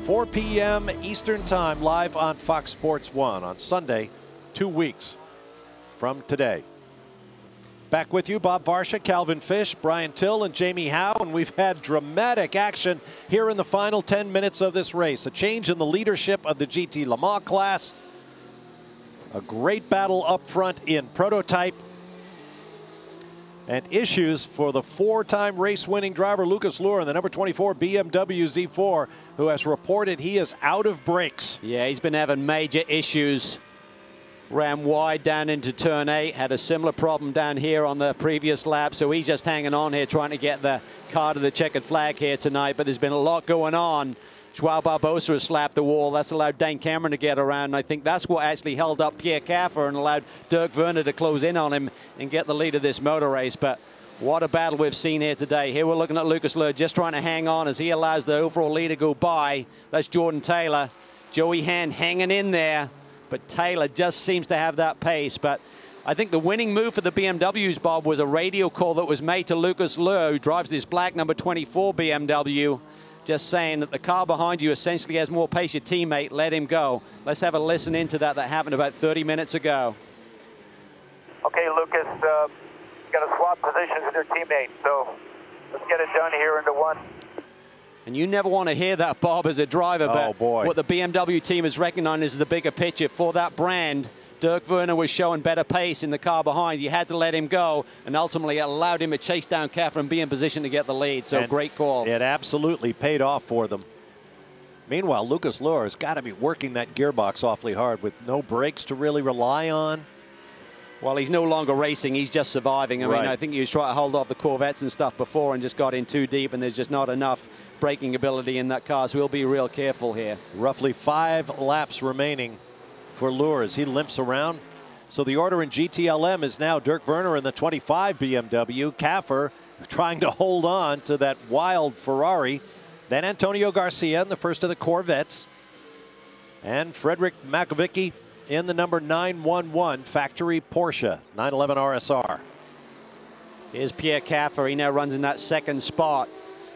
4 p.m. Eastern Time, live on Fox Sports 1 on Sunday, 2 weeks from today. Back with you, Bob Varsha, Calvin Fish, Brian Till, and Jamie Howe, and we've had dramatic action here in the final 10 minutes of this race. A change in the leadership of the GT Le Mans class. A great battle up front in Prototype. And issues for the 4-time race-winning driver Lucas Luhr in the number 24 BMW Z4, who has reported he is out of brakes. Yeah, he's been having major issues. Ran wide down into turn 8, had a similar problem down here on the previous lap, so he's just hanging on here trying to get the car to the checkered flag here tonight, but there's been a lot going on. Joao Barbosa has slapped the wall. That's allowed Dane Cameron to get around, and I think that's what actually held up Pierre Caffer and allowed Dirk Werner to close in on him and get the lead of this motor race. But what a battle we've seen here today. Here we're looking at Lucas Luhr just trying to hang on as he allows the overall lead to go by. That's Jordan Taylor. Joey Hand hanging in there. But Taylor just seems to have that pace. But I think the winning move for the BMWs, Bob, was a radio call that was made to Lucas Luhr, who drives this black number 24 BMW, just saying that the car behind you essentially has more pace. Your teammate, let him go. Let's have a listen into that. That happened about 30 minutes ago. Okay, Lucas, you got to swap positions with your teammate, so let's get it done here into 1. And you never want to hear that, Bob, as a driver, but what the BMW team has recognized is the bigger picture for that brand. Dirk Werner was showing better pace in the car behind. You had to let him go, and ultimately it allowed him to chase down Caffer and be in position to get the lead. So great call. It absolutely paid off for them. Meanwhile, Lucas Luhr has got to be working that gearbox awfully hard with no brakes to really rely on. Well, he's no longer racing. He's just surviving. I mean, I think he was trying to hold off the Corvettes and stuff before and just got in too deep, and there's just not enough braking ability in that car, so we'll be real careful here. Roughly 5 laps remaining for Luhr as he limps around. So the order in GTLM is now Dirk Werner in the 25 BMW, Caffer trying to hold on to that wild Ferrari, then Antonio Garcia in the first of the Corvettes, and Frederick Makovicky in the number 911 factory Porsche 911 RSR. Here's Pierre Caffer. He now runs in that second spot,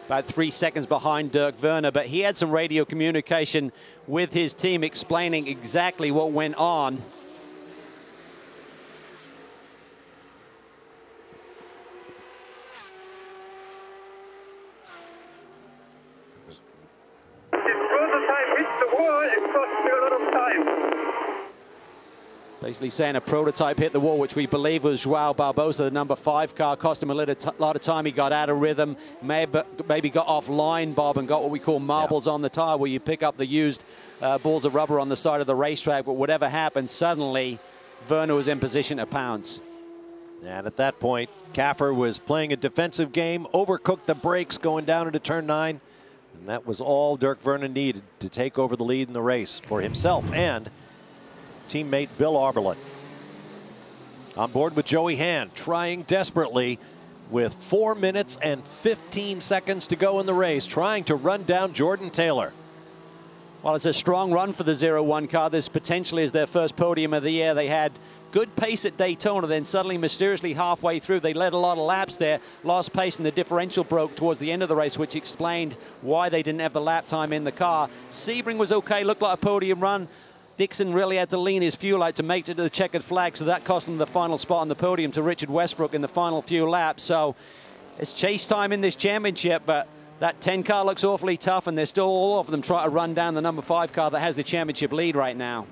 about 3 seconds behind Dirk Werner, but he had some radio communication with his team explaining exactly what went on. This prototype hits the wall, it costs me a lot of time. Basically saying a prototype hit the wall, which we believe was Joao Barbosa, the number 5 car. Cost him a lot of time. He got out of rhythm, maybe got offline, Bob, and got what we call marbles on the tire, where you pick up the used balls of rubber on the side of the racetrack. But whatever happened, suddenly Werner was in position to pounce. And at that point, Caffer was playing a defensive game, overcooked the brakes going down into turn 9, and that was all Dirk Werner needed to take over the lead in the race for himself and teammate Bill Arberlin. On board with Joey Hand, trying desperately with 4 minutes and 15 seconds to go in the race, trying to run down Jordan Taylor. Well, it's a strong run for the 0-1 car. This potentially is their first podium of the year. They had good pace at Daytona, then suddenly, mysteriously, halfway through, they led a lot of laps there, lost pace, and the differential broke towards the end of the race, which explained why they didn't have the lap time in the car. Sebring was okay, looked like a podium run. Dixon really had to lean his fuel out to make it to the checkered flag, so that cost him the final spot on the podium to Richard Westbrook in the final few laps. So it's chase time in this championship, but that 10 car looks awfully tough, and they're still all of them trying to run down the number 5 car that has the championship lead right now.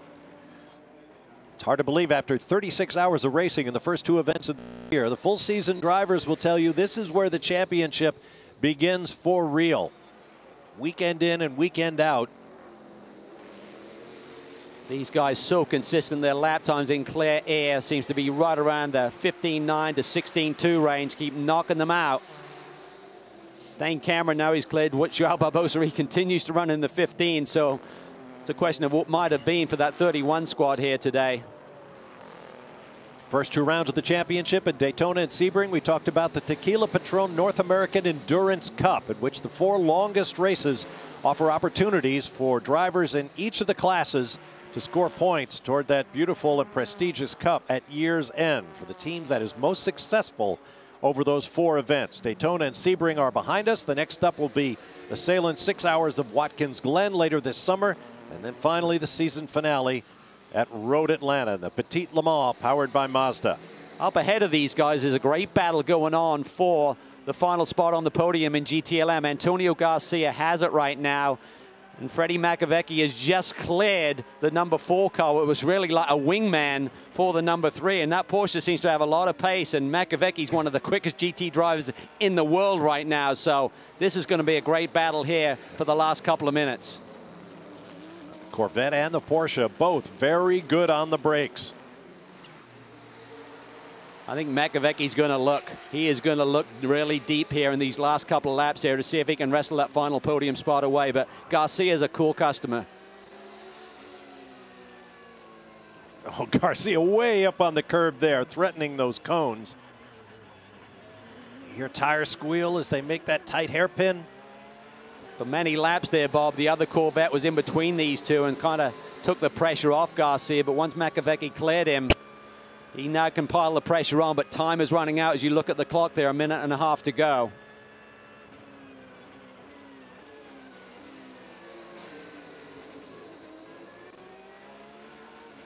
It's hard to believe after 36 hours of racing in the first 2 events of the year, the full season drivers will tell you this is where the championship begins for real. Weekend in and weekend out. These guys so consistent. Their lap times in clear air seems to be right around the 15.9 to 16.2 range. Keep knocking them out. Dane Cameron, now he's cleared. Joao Barbosa, he continues to run in the 15. So it's a question of what might have been for that 31 squad here today. First 2 rounds of the championship at Daytona and Sebring, we talked about the Tequila Patrón North American Endurance Cup, in which the 4 longest races offer opportunities for drivers in each of the classes to score points toward that beautiful and prestigious cup at year's end for the team that is most successful over those 4 events. Daytona and Sebring are behind us. The next up will be the Salem 6 Hours of Watkins Glen later this summer, and then finally the season finale at Road Atlanta, the Petite Le Mans powered by Mazda. Up ahead of these guys is a great battle going on for the final spot on the podium in GTLM. Antonio Garcia has it right now, and Freddie Macavecchi has just cleared the number 4 car. It was really like a wingman for the number 3, and that Porsche seems to have a lot of pace, and Macavecchi's one of the quickest GT drivers in the world right now, so this is going to be a great battle here for the last couple of minutes. Corvette and the Porsche both very good on the brakes. I think Macavecchi's going to look. He is going to look really deep here in these last couple of laps here to see if he can wrestle that final podium spot away. But Garcia's a cool customer. Oh, Garcia way up on the curb there, threatening those cones. You hear tire squeal as they make that tight hairpin. For many laps there, Bob, the other Corvette was in between these two and kind of took the pressure off Garcia. But once Macavecchi cleared him, he now can pile the pressure on. But time is running out as you look at the clock there, 1.5 minutes to go.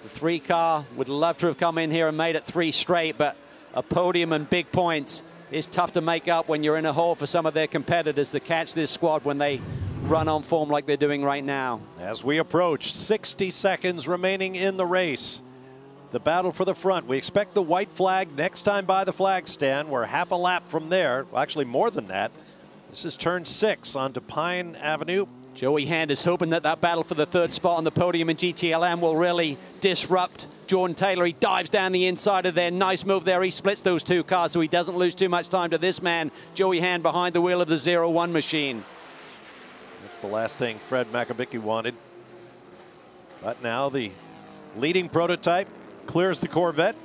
The 3 car would love to have come in here and made it 3 straight, but a podium and big points is tough to make up when you're in a hole for some of their competitors to catch this squad when they run on form like they're doing right now. As we approach 60 seconds remaining in the race, the battle for the front. We expect the white flag next time by the flag stand. We're half a lap from there, well, actually more than that. This is turn 6 onto Pine Avenue. Joey Hand is hoping that that battle for the 3rd spot on the podium in GTLM will really disrupt Jordan Taylor. He dives down the inside of there. Nice move there. He splits those 2 cars so he doesn't lose too much time to this man, Joey Hand, behind the wheel of the 0-1 machine. That's the last thing Fred Macavecchi wanted. But now the leading prototype clears the Corvette.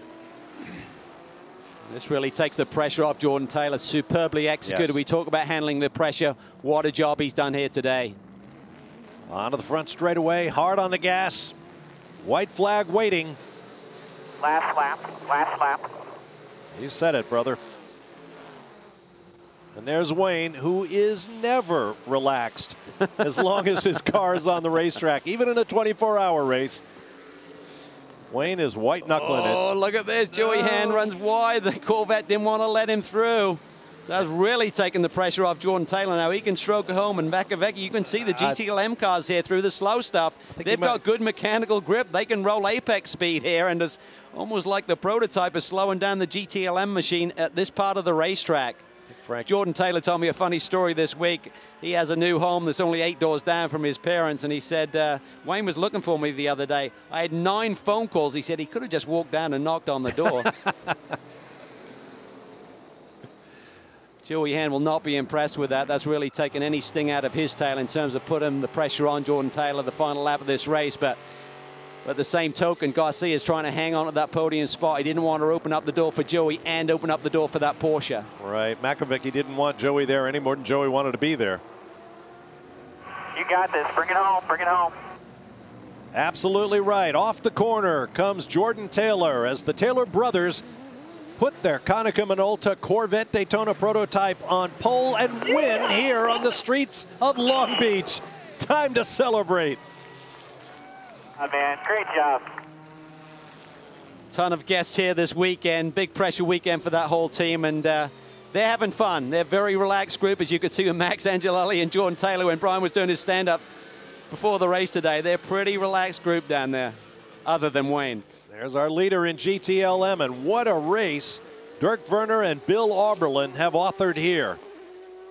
This really takes the pressure off Jordan Taylor. Superbly executed. Yes. We talk about handling the pressure. What a job he's done here today. Onto the front straightaway, hard on the gas. White flag waiting. Last lap, last lap. You said it, brother. And there's Wayne, who is never relaxed as long as his car is on the racetrack, even in a 24-hour race. Wayne is white-knuckling it. Oh, look at this. Joey Hand runs wide. The Corvette didn't want to let him through. So that's really taking the pressure off Jordan Taylor. Now he can stroke it home, and Macavecchi, you can see the GTLM cars here through the slow stuff. They've got good mechanical grip. They can roll apex speed here, and it's almost like the prototype is slowing down the GTLM machine at this part of the racetrack. Frank. Jordan Taylor told me a funny story this week. He has a new home that's only 8 doors down from his parents, and he said, Wayne was looking for me the other day. I had 9 phone calls. He said he could have just walked down and knocked on the door. Joey Hand will not be impressed with that. That's really taken any sting out of his tail in terms of putting the pressure on Jordan Taylor the final lap of this race. But at the same token, Garcia is trying to hang on to that podium spot. He didn't want to open up the door for Joey and open up the door for that Porsche. Right. Macavecchi didn't want Joey there any more than Joey wanted to be there. You got this. Bring it home. Bring it home. Absolutely right. Off the corner comes Jordan Taylor as the Taylor brothers put their Konica Minolta Corvette Daytona prototype on pole and win here on the streets of Long Beach. Time to celebrate. Oh, man, great job. Ton of guests here this weekend. Big pressure weekend for that whole team, and they're having fun. They're a very relaxed group, as you could see with Max Angelelli and Jordan Taylor when Brian was doing his stand-up before the race today. They're a pretty relaxed group down there, other than Wayne. There's our leader in GTLM, and what a race Dirk Werner and Bill Oberlin have authored here.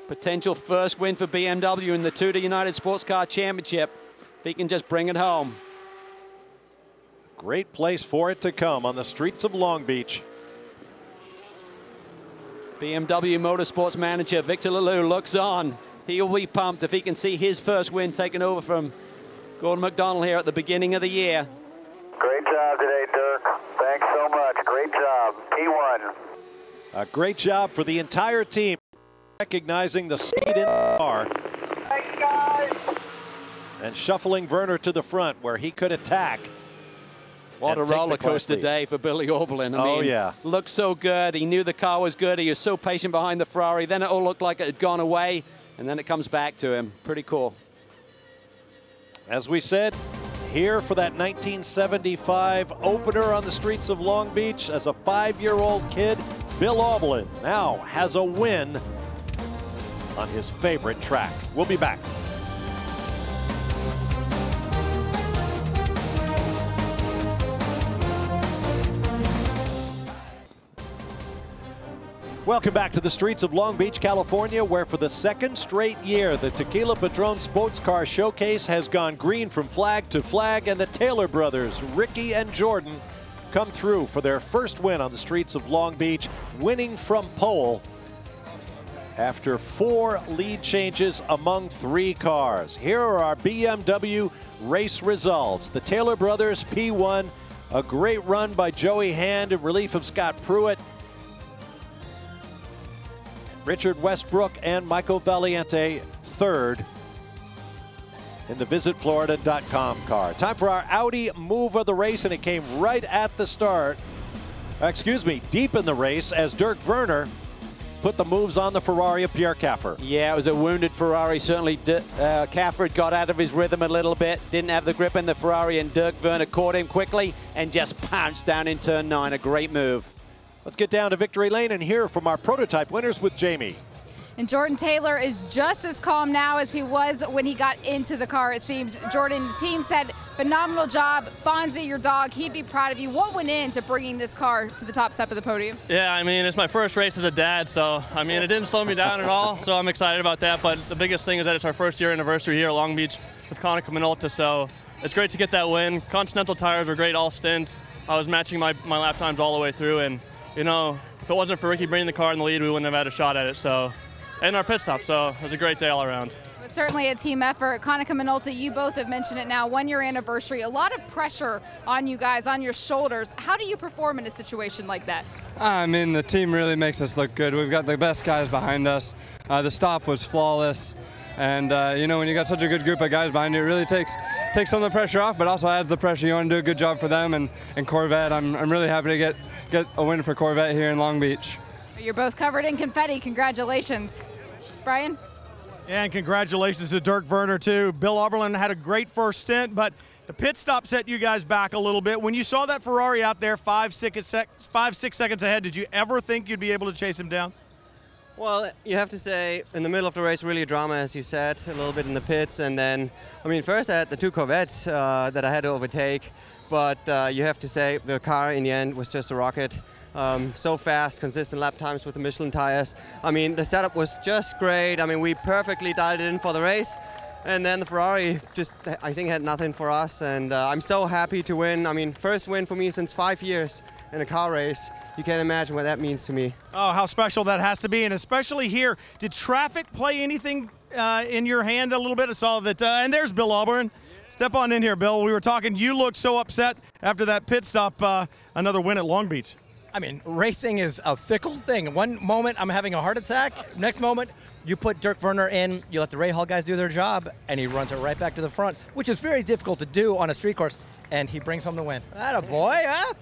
Potential first win for BMW in the TUDOR United SportsCar Championship, if he can just bring it home. Great place for it to come on the streets of Long Beach. BMW Motorsports manager Victor Laloux looks on. He'll be pumped if he can see his first win taken over from Gordon McDonald here at the beginning of the year. Great job today, Dirk. Thanks so much. Great job. A great job for the entire team, recognizing the speed in the car. Thanks, guys. And shuffling Werner to the front where he could attack. What a roller coaster day for Billy Oberlin. I mean, yeah. Looked so good. He knew the car was good. He was so patient behind the Ferrari. Then it all looked like it had gone away, and then it comes back to him. Pretty cool. As we said, here for that 1975 opener on the streets of Long Beach as a 5-year-old kid, Bill Oberlin now has a win on his favorite track. We'll be back. Welcome back to the streets of Long Beach, California, where for the second straight year, the Tequila Patrón Sports Car Showcase has gone green from flag to flag, and the Taylor brothers, Ricky and Jordan, come through for their first win on the streets of Long Beach, winning from pole after 4 lead changes among 3 cars. Here are our BMW race results. The Taylor brothers, P1, a great run by Joey Hand in relief of Scott Pruitt. Richard Westbrook and Michael Valiente third in the VisitFlorida.com car. Time for our Audi move of the race, and it came right at the start. Excuse me, deep in the race as Dirk Werner put the moves on the Ferrari of Pierre Caffer. Yeah, it was a wounded Ferrari. Certainly, Caffer got out of his rhythm a little bit. Didn't have the grip in the Ferrari, and Dirk Werner caught him quickly and just pounced down in turn 9. A great move. Let's get down to victory lane and hear from our prototype winners with Jamie. And Jordan Taylor is just as calm now as he was when he got into the car, it seems. Jordan, the team said, phenomenal job. Fonzie, your dog, he'd be proud of you. What went into bringing this car to the top step of the podium? Yeah, I mean, it's my first race as a dad, so, I mean, it didn't slow me down at all, so I'm excited about that. But the biggest thing is that it's our first year anniversary here at Long Beach with Konica Minolta, so it's great to get that win. Continental tires were great all stint. I was matching my lap times all the way through, and you know, if it wasn't for Ricky bringing the car in the lead, we wouldn't have had a shot at it. So, and our pit stop, so it was a great day all around. But certainly a team effort. Konica Minolta, you both have mentioned it now, 1-year anniversary, a lot of pressure on you guys, on your shoulders. How do you perform in a situation like that? I mean, the team really makes us look good. We've got the best guys behind us. The stop was flawless. And, you know, when you got such a good group of guys behind you, it really takes some of the pressure off, but also adds the pressure. You want to do a good job for them. And Corvette, I'm really happy to get a win for Corvette here in Long Beach. You're both covered in confetti. Congratulations. Brian? And congratulations to Dirk Werner, too. Bill Oberlin had a great first stint, but the pit stop set you guys back a little bit. When you saw that Ferrari out there 5-6 seconds ahead, did you ever think you'd be able to chase him down? Well, you have to say, in the middle of the race, really drama, as you said, a little bit in the pits. And then, I mean, first I had the 2 Corvettes that I had to overtake. But you have to say, the car in the end was just a rocket. So fast, consistent lap times with the Michelin tires. I mean, the setup was just great. I mean, we perfectly dialed it in for the race. And then the Ferrari just, I think, had nothing for us. And I'm so happy to win. I mean, first win for me since 5 years in a car race. You can't imagine what that means to me. Oh, how special that has to be, and especially here. Did traffic play anything in your hand a little bit? I saw that, and there's Bill Oberlin. Step on in here, Bill. We were talking, you looked so upset after that pit stop, another win at Long Beach. I mean, racing is a fickle thing. One moment, I'm having a heart attack. Next moment, you put Dirk Werner in, you let the Ray Hall guys do their job, and he runs it right back to the front, which is very difficult to do on a street course, and he brings home the win. Atta boy, huh?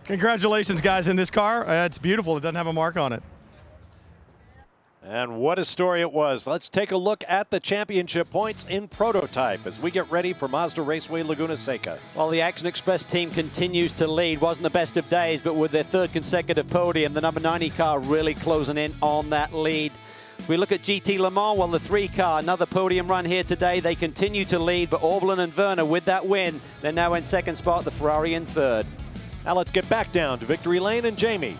Congratulations, guys, in this car. It's beautiful. It doesn't have a mark on it. And what a story it was. Let's take a look at the championship points in prototype as we get ready for Mazda Raceway Laguna Seca. Well, the Action Express team continues to lead. Wasn't the best of days, but with their 3rd consecutive podium, the number 90 car really closing in on that lead. As we look at GT Le Mans, well, the 3 car, another podium run here today. They continue to lead, but Oberlin and Werner with that win, they're now in 2nd spot, the Ferrari in 3rd. Now let's get back down to victory lane and Jamie.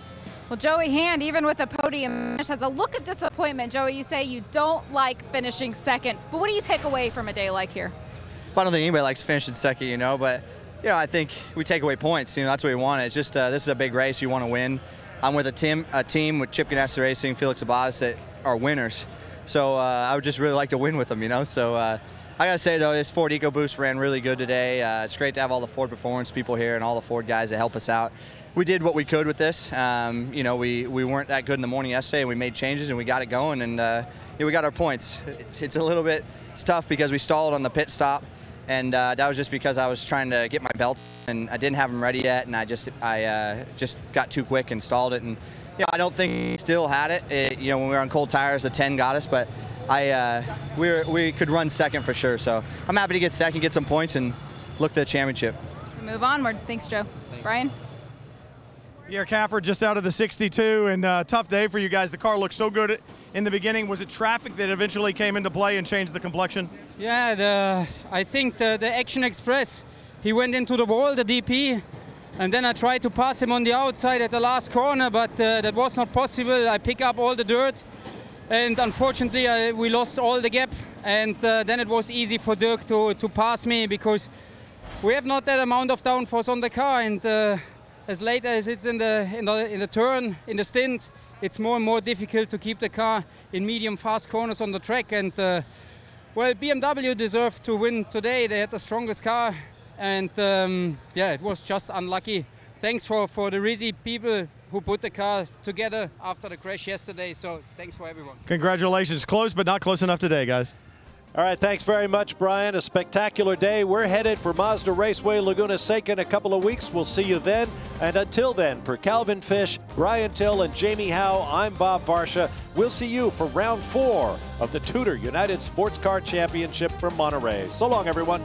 Well, Joey Hand, even with a podium finish, has a look of disappointment. Joey, you say you don't like finishing 2nd, but what do you take away from a day like here? I don't think anybody likes finishing 2nd, you know, but, you know, I think we take away points. You know, that's what we want. It's just, this is a big race. You want to win. I'm with a team with Chip Ganassi Racing, Felix Abadas, that are winners. So I would just really like to win with them, you know. So I gotta say though, this Ford EcoBoost ran really good today. It's great to have all the Ford Performance people here and all the Ford guys that help us out. We did what we could with this. You know, we weren't that good in the morning yesterday, and we made changes and we got it going, and yeah, we got our points. It's a little bit tough because we stalled on the pit stop, and that was just because I was trying to get my belts and I didn't have them ready yet, and I just got too quick and stalled it. And yeah, I don't think we still had it. You know, when we were on cold tires, the 10 got us, but we could run second for sure. So I'm happy to get second, get some points, and look to the championship. Move onward. Thanks, Joe. Brian? Pierre Cafford just out of the 62, and tough day for you guys. The car looked so good in the beginning. Was it traffic that eventually came into play and changed the complexion? Yeah, I think the Action Express, he went into the wall, the DP, and then I tried to pass him on the outside at the last corner, but that was not possible. I picked up all the dirt, and unfortunately we lost all the gap, and then it was easy for Dirk to pass me because we have not that amount of downforce on the car, and as late as it's in the turn, in the stint, it's more and more difficult to keep the car in medium fast corners on the track. And well, BMW deserved to win today. They had the strongest car, and yeah, it was just unlucky. Thanks for the Rizzi people who put the car together after the crash yesterday. So thanks for everyone. Congratulations. Close, but not close enough today, guys. All right, thanks very much, Brian. A spectacular day. We're headed for Mazda Raceway Laguna Seca in a couple of weeks. We'll see you then. And until then, for Calvin Fish, Brian Till, and Jamie Howe, I'm Bob Varsha. We'll see you for round 4 of the TUDOR United SportsCar Championship from Monterey. So long, everyone.